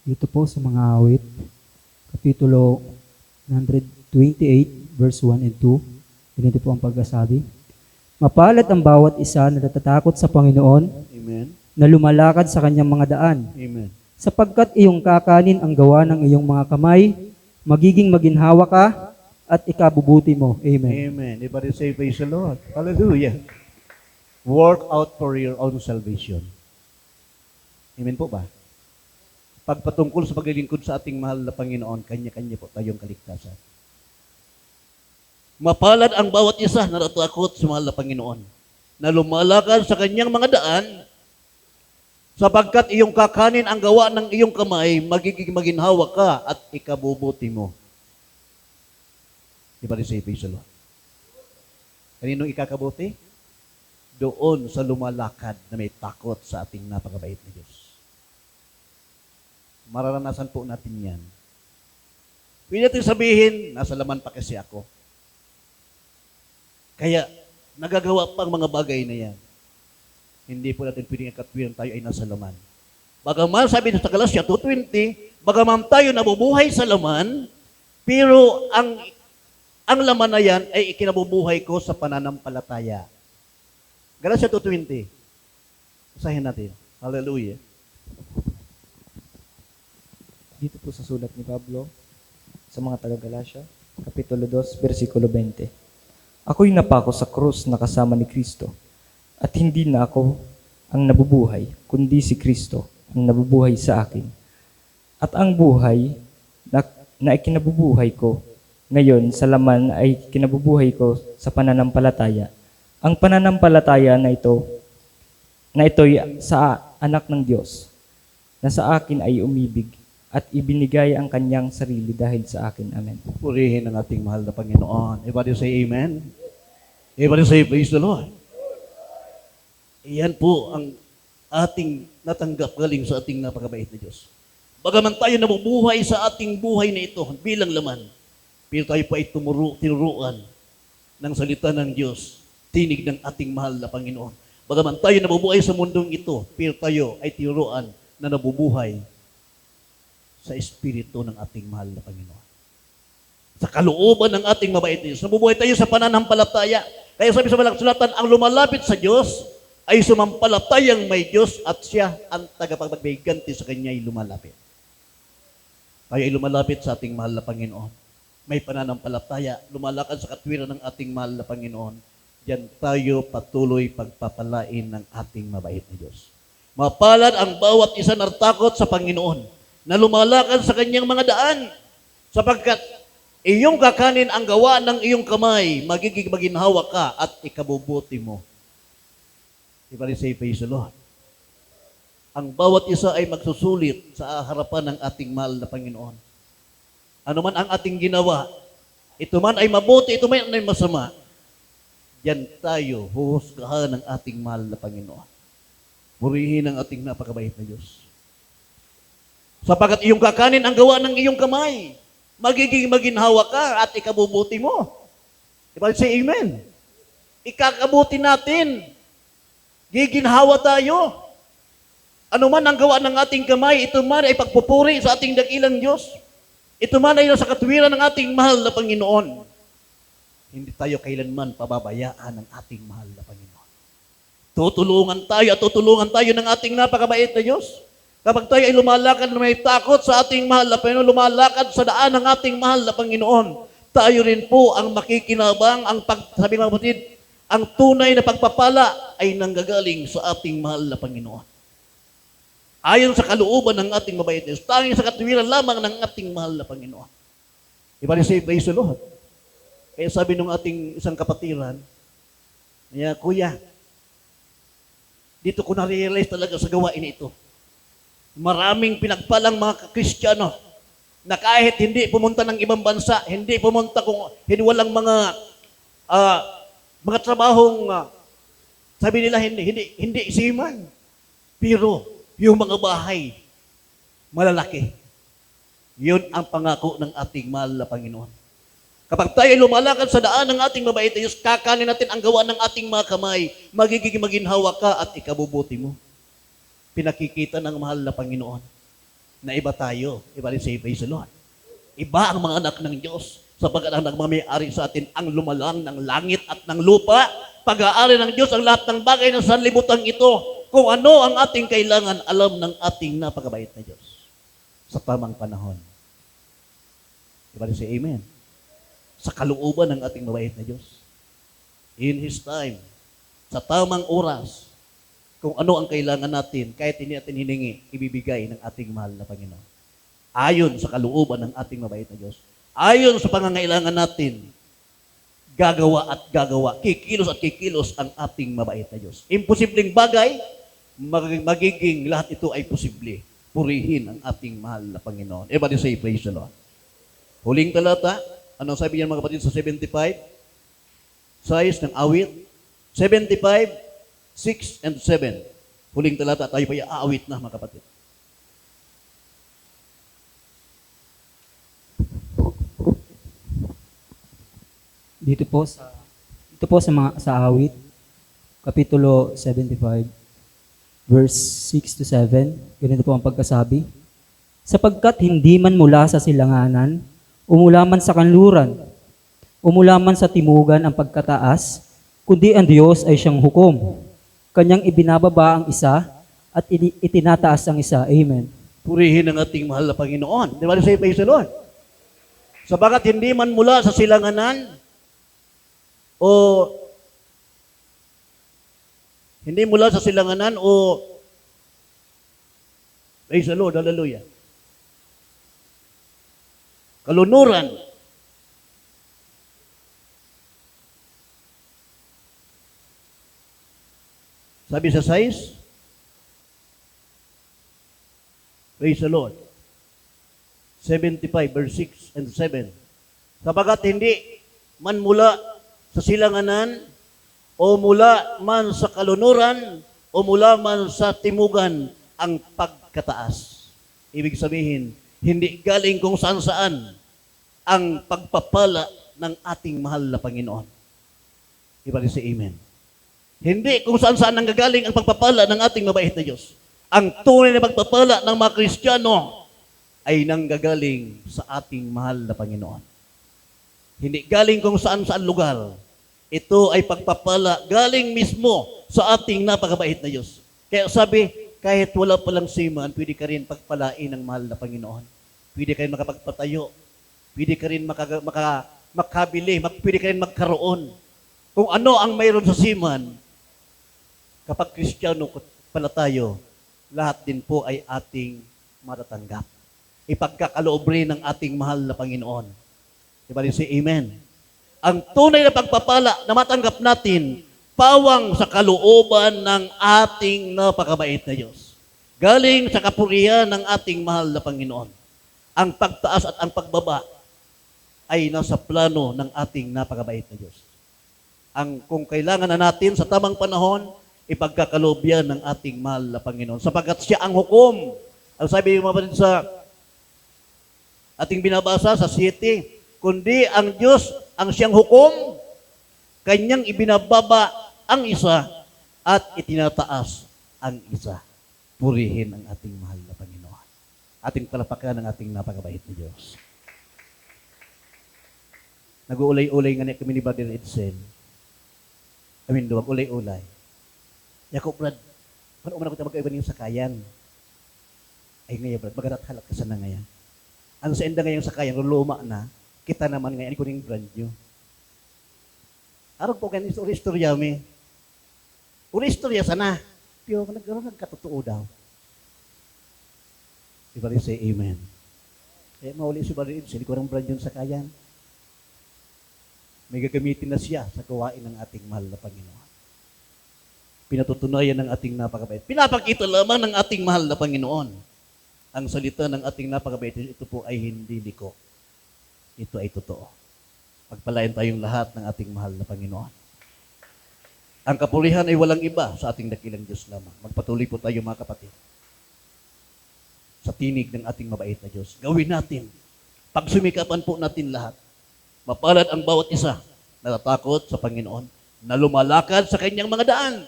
Dito po sa mga awit, Kapitulo 128 verse 1 and 2, ganito po ang pagkasabi. Mapalad ang bawat isa na natatakot sa Panginoon, Amen. na lumalakad sa kanyang mga daan. Amen. Sapagkat iyong kakanin ang gawa ng iyong mga kamay, magiging maginhawa ka, at ikabubuti mo. Amen. Amen. Everybody say, praise the Lord. Hallelujah. Work out for your own salvation. Amen po ba? Pagpatungkol sa paglilingkod sa ating mahal na Panginoon, kanya-kanya po tayong kaligtasan. Mapalad ang bawat isa na natatakot sa mahal na Panginoon, na lumalakad sa kanyang mga daan, sapagkat iyong kakanin ang gawa ng iyong kamay, magiging maginhawa ka at ikabubuti mo. Diba rin say, praise the Lord? Kaninong ikakabuti? Doon sa lumalakad na may takot sa ating napakabait na Diyos. Mararanasan po natin yan. Pwede natin sabihin, nasa laman pa kasi ako. Kaya, nagagawa pang mga bagay na yan. Hindi po natin pwedeng ikatwiran tayo ay nasa laman. Bagaman sabi sa Galatia 2:20, bagaman tayo nabubuhay sa laman, pero ang laman na yan ay ikinabubuhay ko sa pananampalataya. Galatia 2:20. Basahin natin. Hallelujah. Dito po sa sulat ni Pablo sa mga taga-Galacia, Kapitulo 2, versikulo 20. Ako'y napako sa krus na kasama ni Kristo, at hindi na ako ang nabubuhay, kundi si Kristo ang nabubuhay sa akin. At ang buhay na ikinabubuhay ko ngayon sa laman ay kinabubuhay ko sa pananampalataya. Ang pananampalataya na ito'y sa anak ng Diyos, na sa akin ay umibig at ibinigay ang kanyang sarili dahil sa akin. Amen. Purihin ang ating mahal na Panginoon. Everybody say amen. Everybody say praise the Lord. Iyan po ang ating natanggap galing sa ating napakabait na Diyos. Bagaman tayo nabubuhay sa ating buhay na ito bilang laman, pero tayo pa ay tinuruan ng salita ng Diyos, tinig ng ating mahal na Panginoon. Bagaman tayo nabubuhay sa mundong ito, pero tayo ay tinuruan na nabubuhay sa Espiritu ng ating mahal na Panginoon. Sa kalooban ng ating mabait na Diyos, nabubuhay tayo sa pananampalataya. Kaya sabi sa Malang Sulatan, ang lumalapit sa Diyos ay sumampalatayang may Diyos at siya ang tagapagbiganti sa kanya ay lumalapit. Tayo ay lumalapit sa ating mahal na Panginoon. May pananampalataya, lumalakad sa katwiran ng ating mahal na Panginoon. Diyan tayo patuloy pagpapalain ng ating mabait na Diyos. Mapalad ang bawat isa na takot sa Panginoon na lumalakad sa kanyang mga daan sapagkat iyong kakanin ang gawa ng iyong kamay, magiging maginhawa ka at ikabubuti mo. Everybody say, praise the Lord. Ang bawat isa ay magsusulit sa harapan ng ating mahal na Panginoon. Ano man ang ating ginawa, ito man ay mabuti, ito man ay masama, yan tayo huhusgahan ng ating mahal na Panginoon. Purihin ang ating napakabait na Diyos. Sapagkat iyong kakanin ang gawa ng iyong kamay, magiging maginhawa ka at ikabubuti mo. Everybody say amen. Ikakabuti natin. Giginhawa tayo. Ano man ang gawa ng ating kamay, ito man ay pagpupuri sa ating dakilang Diyos. Ito man ay nasa katwiran ng ating mahal na Panginoon. Hindi tayo kailanman pababayaan ng ating mahal na Panginoon. Tutulungan tayo ng ating napakabait na Diyos. Kapag tayo ay lumalakad na may takot sa ating mahal na Panginoon, lumalakad sa daan ng ating mahal na Panginoon, tayo rin po ang makikinabang, sabi ng mga kapatid, ang tunay na pagpapala ay nanggagaling sa ating mahal na Panginoon. Ayon sa kalooban ng ating mabait na Diyos, tanging sa katwiran lamang ng ating mahal na Panginoon. Everybody say, praise the Lord. Kaya sabi ng ating isang kapatiran, Kuya, dito ko na-realize talaga sa gawain ito. Maraming pinagpalang mga Kristiyano na kahit hindi pumunta ng ibang bansa, hindi pumunta hindi walang mga trabahong sabi nila hindi isiman. Pero yung mga bahay malalaki. Yun ang pangako ng ating mahal na Panginoon. Kapag tayo lumalakad sa daan ng ating mabait na Diyos, kakanin natin ang gawa ng ating mga kamay, magiging maginhawa ka at ikabubuti mo. Pinakikita ng mahal na Panginoon na iba tayo. Iba rin say, praise the Lord. Iba ang mga anak ng Diyos sapagkat ang nagmamayari sa atin ang lumalang ng langit at ng lupa. Pag-aari ng Diyos ang lahat ng bagay ng sanlibutan ito. Kung ano ang ating kailangan, alam ng ating napakabait na Diyos sa tamang panahon. Iba rin say, amen. Sa kalooban ng ating mabait na Diyos. In His time, sa tamang oras, kung ano ang kailangan natin, kahit hindi natin hiningi, ibibigay ng ating mahal na Panginoon. Ayon sa kalooban ng ating mabait na Diyos. Ayon sa pangangailangan natin, gagawa at gagawa, kikilos at kikilos ang ating mabait na Diyos. Imposibleng bagay, magiging lahat ito ay posible. Purihin ang ating mahal na Panginoon. Everybody say, praise the Lord. Huling talata, anong sabi niyan mga kapatid sa 75? Size ng awit. 75, 6 and 7. Huling talata, tayo pa aawit na mga kapatid. Dito po sa awit, kapitulo 75, verse 6 to 7, ganito po ang pagkasabi. Sapagkat hindi man mula sa silanganan, umula man sa kanluran, umula man sa timugan ang pagkataas, kundi ang Diyos ay siyang hukom. Kanyang ibinababa ang isa at itinataas ang isa. Amen. Purihin ang ating mahal na Panginoon. Di ba say, praise the Lord? Sabagat hindi man mula sa silanganan o hindi mula sa silanganan o praise the Lord, hallelujah. Kalunuran. Sabi sa size, praise the Lord. 75 verse 6 and 7. Sabagat hindi man mula sa silanganan o mula man sa kalunuran o mula man sa timugan ang pagkataas. Ibig sabihin, hindi galing kung saan-saan ang pagpapala ng ating mahal na Panginoon. Ibalik si Amen. Hindi kung saan-saan ang gagaling ang pagpapala ng ating mabait na Diyos. Ang tunay na pagpapala ng mga Kristiyano ay nanggagaling sa ating mahal na Panginoon. Hindi galing kung saan-saan lugar. Ito ay pagpapala galing mismo sa ating napakabait na Diyos. Kaya sabi, kahit wala palang siman, pwede ka rin pagpalain ng mahal na Panginoon. Pwede ka rin makapagpatayo. Pwede ka rin makabili. Pwede ka rin magkaroon. Kung ano ang mayroon sa siman, kapag Kristiyano pala tayo, lahat din po ay ating matatanggap. Ipagkakaloob rin ng ating mahal na Panginoon. Diba rin si Amen? Ang tunay na pagpapala na matanggap natin, pawang sa kalooban ng ating napakabait na Diyos. Galing sa kapurihan ng ating mahal na Panginoon. Ang pagtaas at ang pagbaba ay nasa plano ng ating napakabait na Diyos. Kung kailangan na natin sa tamang panahon, ipagkakaloob yan ng ating mahal na Panginoon. Sapagkat siya ang hukom. Ang sabi yung mga sa ating binabasa sa 7, kundi ang Diyos ang siyang hukom, kanyang ibinababa ang isa at itinataas ang isa. Purihin ang ating mahal na Panginoon. Ating palapakan ng ating napakabait na Diyos. Nag-uulay-ulay nga kami ni Brother Edsel. Duwag ulay-ulay. Yakob, Brad, paano umana ko tayo magkaiba niyong sakayan? Ay ngayon, Brad, magarat halak ka sana ngayon. Ano sa enda ngayong sakayan, luma na, kita naman ngayon, ko rin brand new. Arog po ganyan, istorya mi. Istorya sana. Pero nagkatotoo daw. Diba rin say amen. Kaya mauli si Brother Edsel, ko rin brand new sakayan. May gagamitin na siya sa gawain ng ating mahal na Panginoon. Pinatutunayan ng ating napakabait. Pinapakita lamang ng ating mahal na Panginoon. Ang salita ng ating napakabait, ito po ay hindi liko. Ito ay totoo. Pagpalain tayong lahat ng ating mahal na Panginoon. Ang kapurihan ay walang iba sa ating dakilang Diyos lamang. Magpatuloy po tayo mga kapatid. Sa tinig ng ating mabait na Diyos. Gawin natin. Pagsumikapan po natin lahat. Mapalad ang bawat isa na natatakot sa Panginoon, na lumalakad sa kanyang mga daan.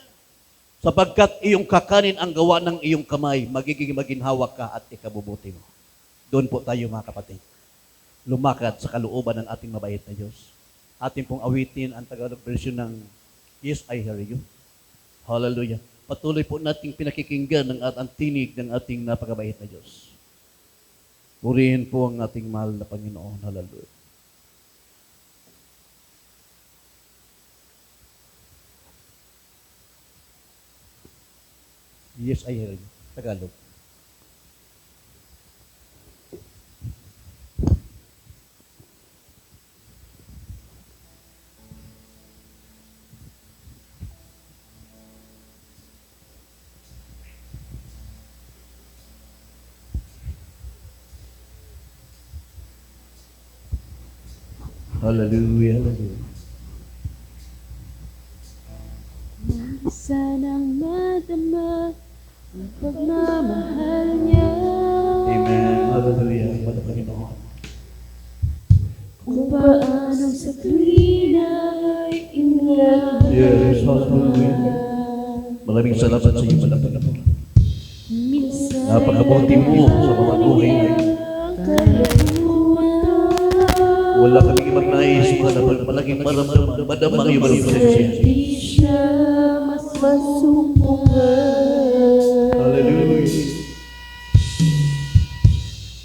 Sapagkat iyong kakanin ang gawa ng iyong kamay, magiging maginhawa ka at ikabubuti mo. Doon po tayo mga kapatid. Lumakad sa kalooban ng ating mabait na Diyos. Ating pong awitin ang Tagalog version ng Yes, I Hear You. Hallelujah. Patuloy po nating pinakikinggan ang tinig ng ating napakabait na Diyos. Purihin po ang ating mahal na Panginoon. Hallelujah. Yes, I hear you. Tagalog. Hallelujah. Hallelujah. Sanang madama ang pagmamahal niya. Amen. Hallelujah. Ang Panginoon. Kung paano sa tuwina ay inilalaman. Yes, hallelujah. Maraming salamat sa iyo, malapit na po. Minsan Napakabuti mo sa mga buhay na ito. Wala kaming ibang nais, palaging maramdaman, madamang iyong presensya. di siya mas masumpungan. Hallelujah.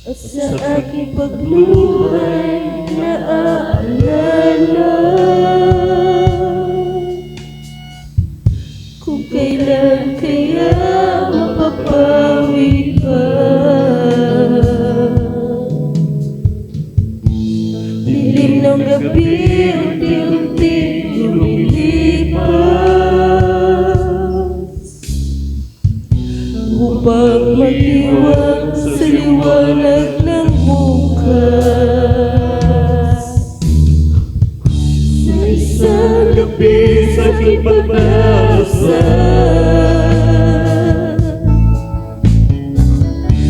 At sa aking pagluhay naaalala kung kailan kaya mapapawi ka. Dilim ng gabi, unti-unti lumilipas upang mag-iwan sa liwanag ng buwan. bukas. Sa isang gabi sa aking pagbasa,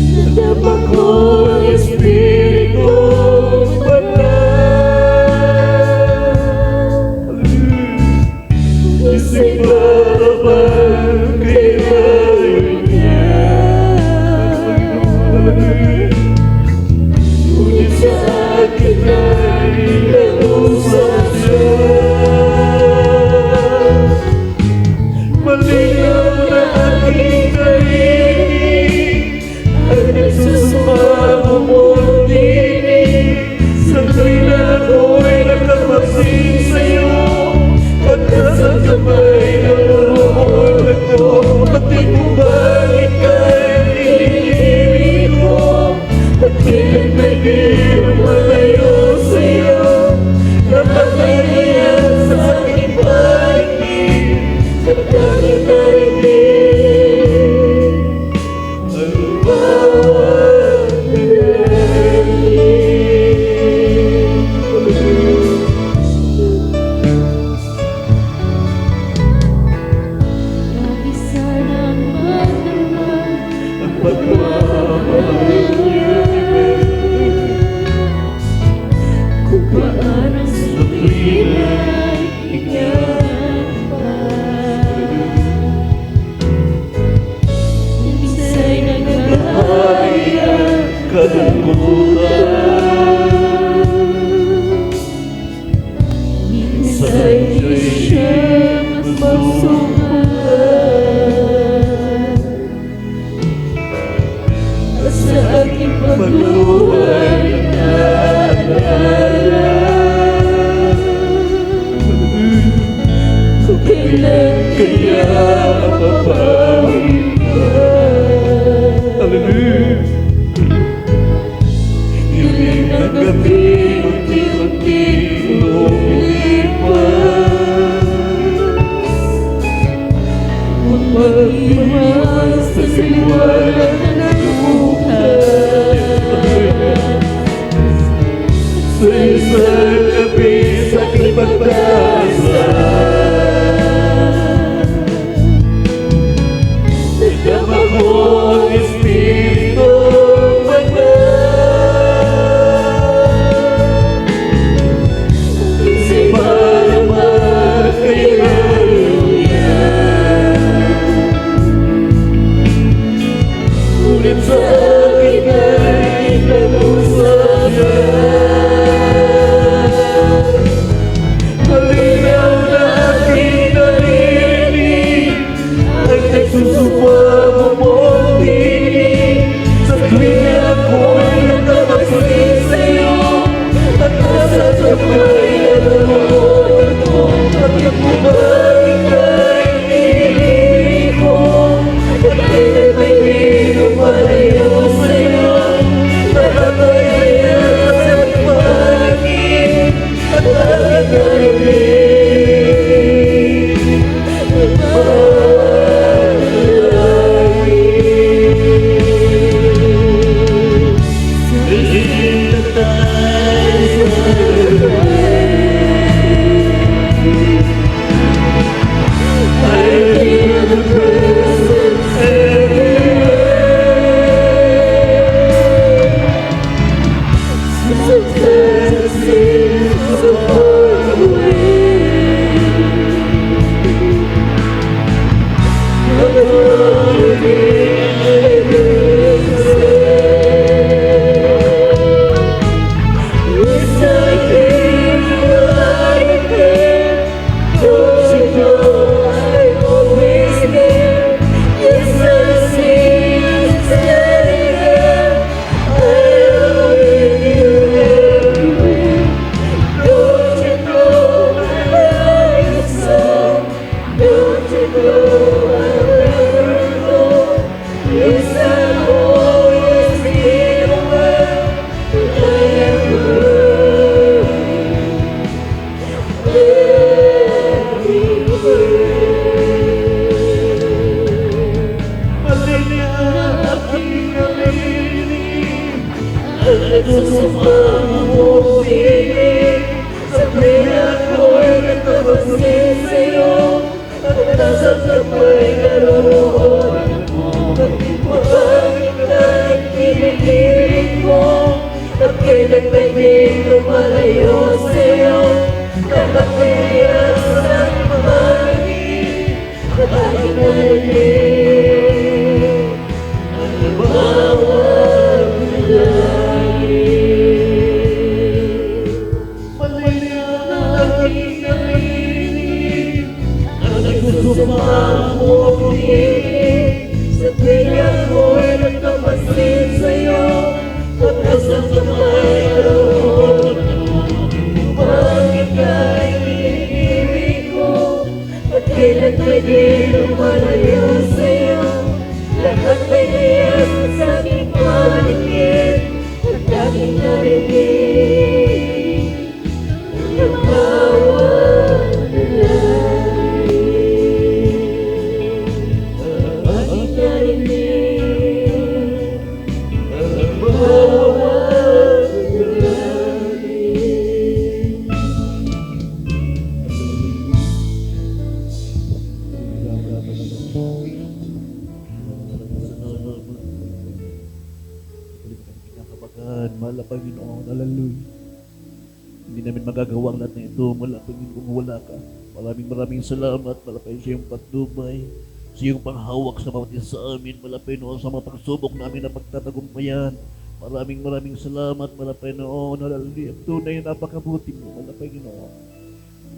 nadama ko ang Espiritu Banal. Isa'y para bang kailangan niya, ngunit sa akin ay nag-usap siya. Malinaw na aking narinig ang nagsusumamo mong dinig. Sa tuwing ako'y nagkapasin sa'yo at nasa kamay ng roon ako, pati kung bakit kahit iniibig ko at pinagpagin malayo sa'yo. Napakaiyan sa aking paligid sa tanging narinig ang bawat lagi sanang magdamag ang pagmamahal niya kung paano sa tuwing ay minsan'y naghahari ang kalungkutan. Minsan'y siya magsusukan at sa aking pagluhay naalala kung kailan kaya mapapawin ka. Dilim ng gabi, unti-unti lumilipas. Huwag mag-iwas sa liwanag ng buhay. Sa isang gabi sa aking pagbasa, nadama ko ang Espiritu Banal. Isa'y malamang kay Hallelujah, ngunit sa akin ay nag-usap siya. Malinaw na aking narinig ang nagsusumamo mong dinig. Sa tuwing ako'y nagkapasin sa'yo at nasa sabay ang roon ako, at kung bakit kahit iniibig ko at pinagpagin ang malayo sa'yo. Lahat ay hayaan sa aking paligid at aking narinig ang bawat lalaki. Sabihin na tayo sa I feel the presence everywhere. Sometimes it seems so far away, but all again I will say, yes, I feel right there. Don't you know I'm always there? Yes, I see you standing there. I am with you everywhere. Don't you know I love you so? Don't you know I love you? Mahal na Panginoon, hallelujah. Hindi namin magagawa ang lahat na ito, mahal na Panginoon, kung wala ka. Maraming salamat, mahal na Panginoon, sa iyong patnubay, sa iyong panghawak sa bawat isa sa amin, mahal na Panginoon, sa mga pagsubok namin na pagtatagumpayan. Maraming salamat, mahal na Panginoon, hallelujah. Tunay na napakabuti mo, mahal na Panginoon.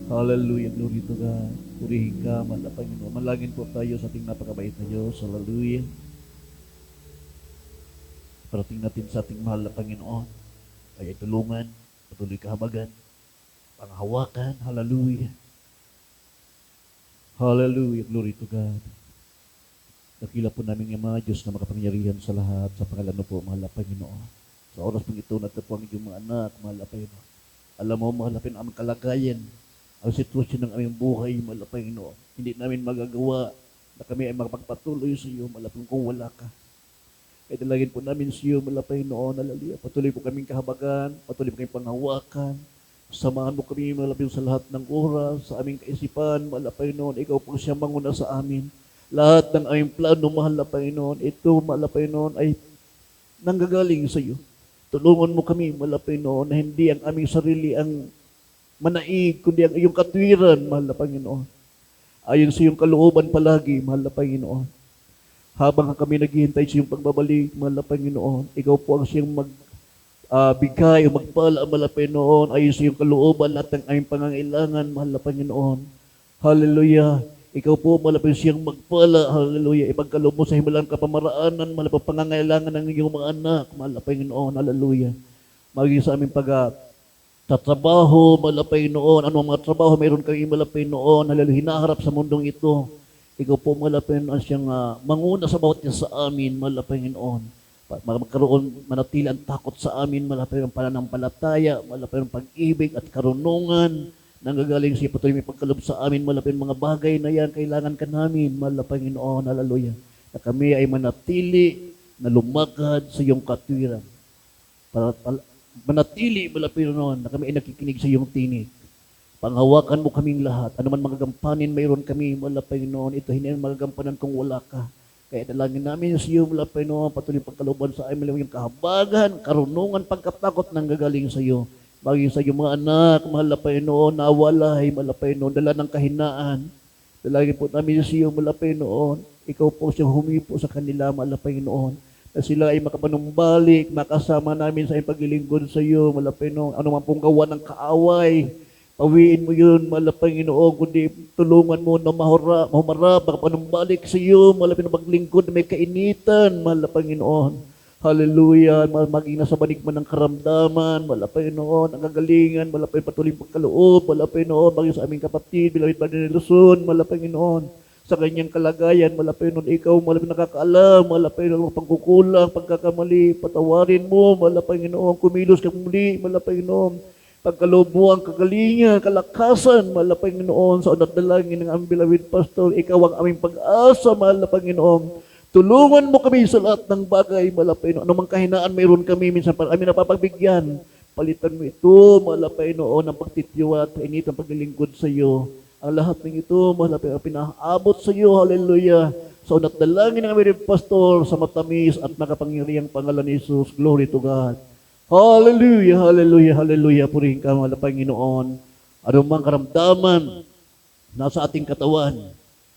Hallelujah, glory to God. Purihin ka, mahal na Panginoon. Manalangin po tayo sa ating napakabait na Diyos, hallelujah. Parating natin sa ating mahal na Panginoon ay tulungan, patuloy kahabagan, panghawakan, hallelujah. Hallelujah, glory to God. Dakila po namin yung mga Diyos na makapangyarihan sa lahat, sa pangalan mo po, mahal na Panginoon. Sa oras pong ito, natapos ang inyong mga anak, mahal na Panginoon. Alam mo, mahal na Panginoon, ang kalagayan, ang sitwasyon ng aming buhay, mahal na Panginoon. Hindi namin magagawa na kami ay makapagpatuloy sa iyo, mahal na Panginoon, kung wala ka. Kaya dalagin po namin sa iyo, malapay noon, hallelujah. Patuloy po kaming kahabagan, patuloy po kaming panghawakan. Samahan mo kami malapay sa lahat ng oras, sa aming kaisipan, malapay noon. Ikaw po siyang manguna sa amin. Lahat ng aming plano, mahal na Panginoon, ito, malapay noon, ay nanggagaling sa iyo. Tulungan mo kami, malapay noon, na hindi ang aming sarili ang manaig, kundi ang iyong katwiran, mahal na Panginoon. Ayon sa iyong kalooban palagi, mahal na Panginoon. Habang kami naghihintay sa iyong pagbabalik, mahal na Panginoon, ikaw po ang siyang magbigay o magpala, mahal na Panginoon, ayon sa iyong kalooban at ang aming pangangailangan, mahal na Panginoon. Hallelujah. Ikaw po, mahal na Panginoon, siyang magpala, hallelujah. Ipagkaloob mo sa himalang kapamaraanan, mahal na pangangailangan ng iyong mga anak, mahal na Panginoon, hallelujah. Maging sa aming tatrabaho, mahal na Panginoon, anong mga trabaho mayroon kami, mahal na Panginoon, hallelujah, hinaharap sa mundong ito. Ikaw po, mahal na Panginoon, siyang manguna sa bawat isa sa amin, mahal na Panginoon. Magkaroon, manatili ang takot sa amin, mahal na Panginoon, pananampalataya, mahal na Panginoon, pag-ibig at karunungan, nanggagaling siya, patuloy may pagkalob sa amin, mahal na Panginoon, mga bagay na yan, kailangan ka namin, mahal na Panginoon, hallelujah. Na kami ay manatili na lumakad sa iyong katwiran. Manatili, mahal na Panginoon, na kami ay nakikinig sa iyong tinig. Panghawakan mo kaming lahat. Ano man magagampanin, mayroon kami, mahal na Panginoon. Ito, hindi naman magagampanan kung wala ka. Kaya dalangin namin sa iyo, mahal na Panginoon, patuloy pagkalooban sa amin, yung kahabagan, karunungan, pagkatakot nang gagaling sa iyo. Maging sa iyo mga anak, mahal na Panginoon, nawalay, mahal na Panginoon, dala ng kahinaan. Dalangin po namin sa iyo, mahal na Panginoon, ikaw po siyang humipo sa kanila, mahal na Panginoon, na sila ay makapanumbalik, makasama namin sa iyong paglilingkod sa iyo, mahal na Panginoon, ano man pong gawa ng kaaway, pawiin mo yun, mahal na Panginoon, kundi tulungan mo na mahumarap, makapanumbalik sa iyo, mahal na maglingkod na may kainitan, mahal na Panginoon. Hallelujah, maging nasa banikman ng karamdaman, mahal na Panginoon, ang gagalingan, mahal na Panginoon, patuloy pagkaloob, mahal na Panginoon, maging sa aming kapatid, bilawit pa din ni Luzon, mahal na Panginoon, sa kanyang kalagayan, mahal na Panginoon, ikaw, mahal na nakakaalam, mahal na Panginoon, pagkukulang, pagkakamali, patawarin mo, mahal na Panginoon, kumilos ka muli, mahal na Panginoon, pagkaloob mo ang kagalingan, kalakasan, mahal na Panginoon, sa unat dalangin ng aming bilawid pastor, ikaw ang aming pag-asa, mahal na Panginoon. Tulungan mo kami sa lahat ng bagay, malapay no. Anumang kahinaan mayroon kami, minsan para kami napapagbigyan. Palitan mo ito, malapay noon, ang pagtitiwa at kainit, ang paglilingkod sa iyo. Ang lahat ng ito, malapay ang pinaabot sa iyo, hallelujah. Sa unat dalangin ng aming pastor, sa matamis at nakapangyarihang pangalan ni Jesus, glory to God. Hallelujah, hallelujah, hallelujah. Purihin ka, malapay Ginoon. Anumang karamdaman nasa ating katawan,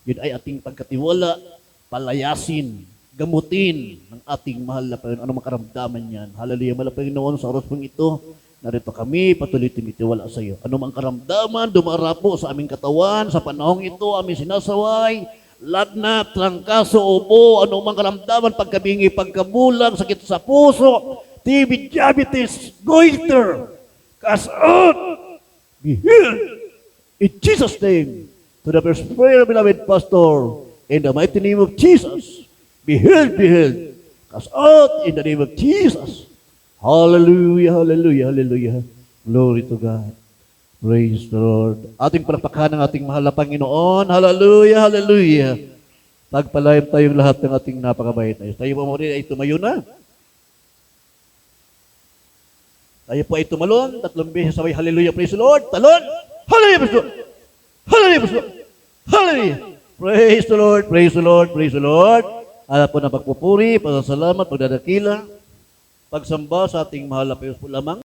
yun ay ating pagkatiwala, palayasin, gamutin ng ating mahal na Panginoon. Anumang karamdaman yan. Hallelujah, malapay Ginoon, sa oras pong ito, narito kami, patuloy tumitiwala sa iyo. Anumang karamdaman, dumarapo sa aming katawan, sa panahong ito, aming sinasaway, lagnat, trangkaso, ubo, anumang karamdaman, pagkabingi, pagkabulag, sakit sa puso, TB, diabetes, goiter, cast out, be healed. In Jesus' name, to the first prayer, beloved pastor, in the mighty name of Jesus, be healed, be healed. Cast out in the name of Jesus. Hallelujah, hallelujah, hallelujah. Glory to God. Praise the Lord. Ating palakpakan ng ating mahal na Panginoon. Hallelujah, hallelujah. Pagpalaim tayong lahat ng ating napakabait na Diyos. Tayo po muli ay tumayo na. Tayo po ay tumalon. 3 beses sabay, hallelujah, praise the Lord. Talon. Hallelujah, praise the Lord. Hallelujah, praise the Lord. Hallelujah. Praise the Lord, praise the Lord, praise the Lord. Alam po na pagpupuri, pasasalamat, pagdadakila, pagsamba sa ating mahal na Diyos po lamang.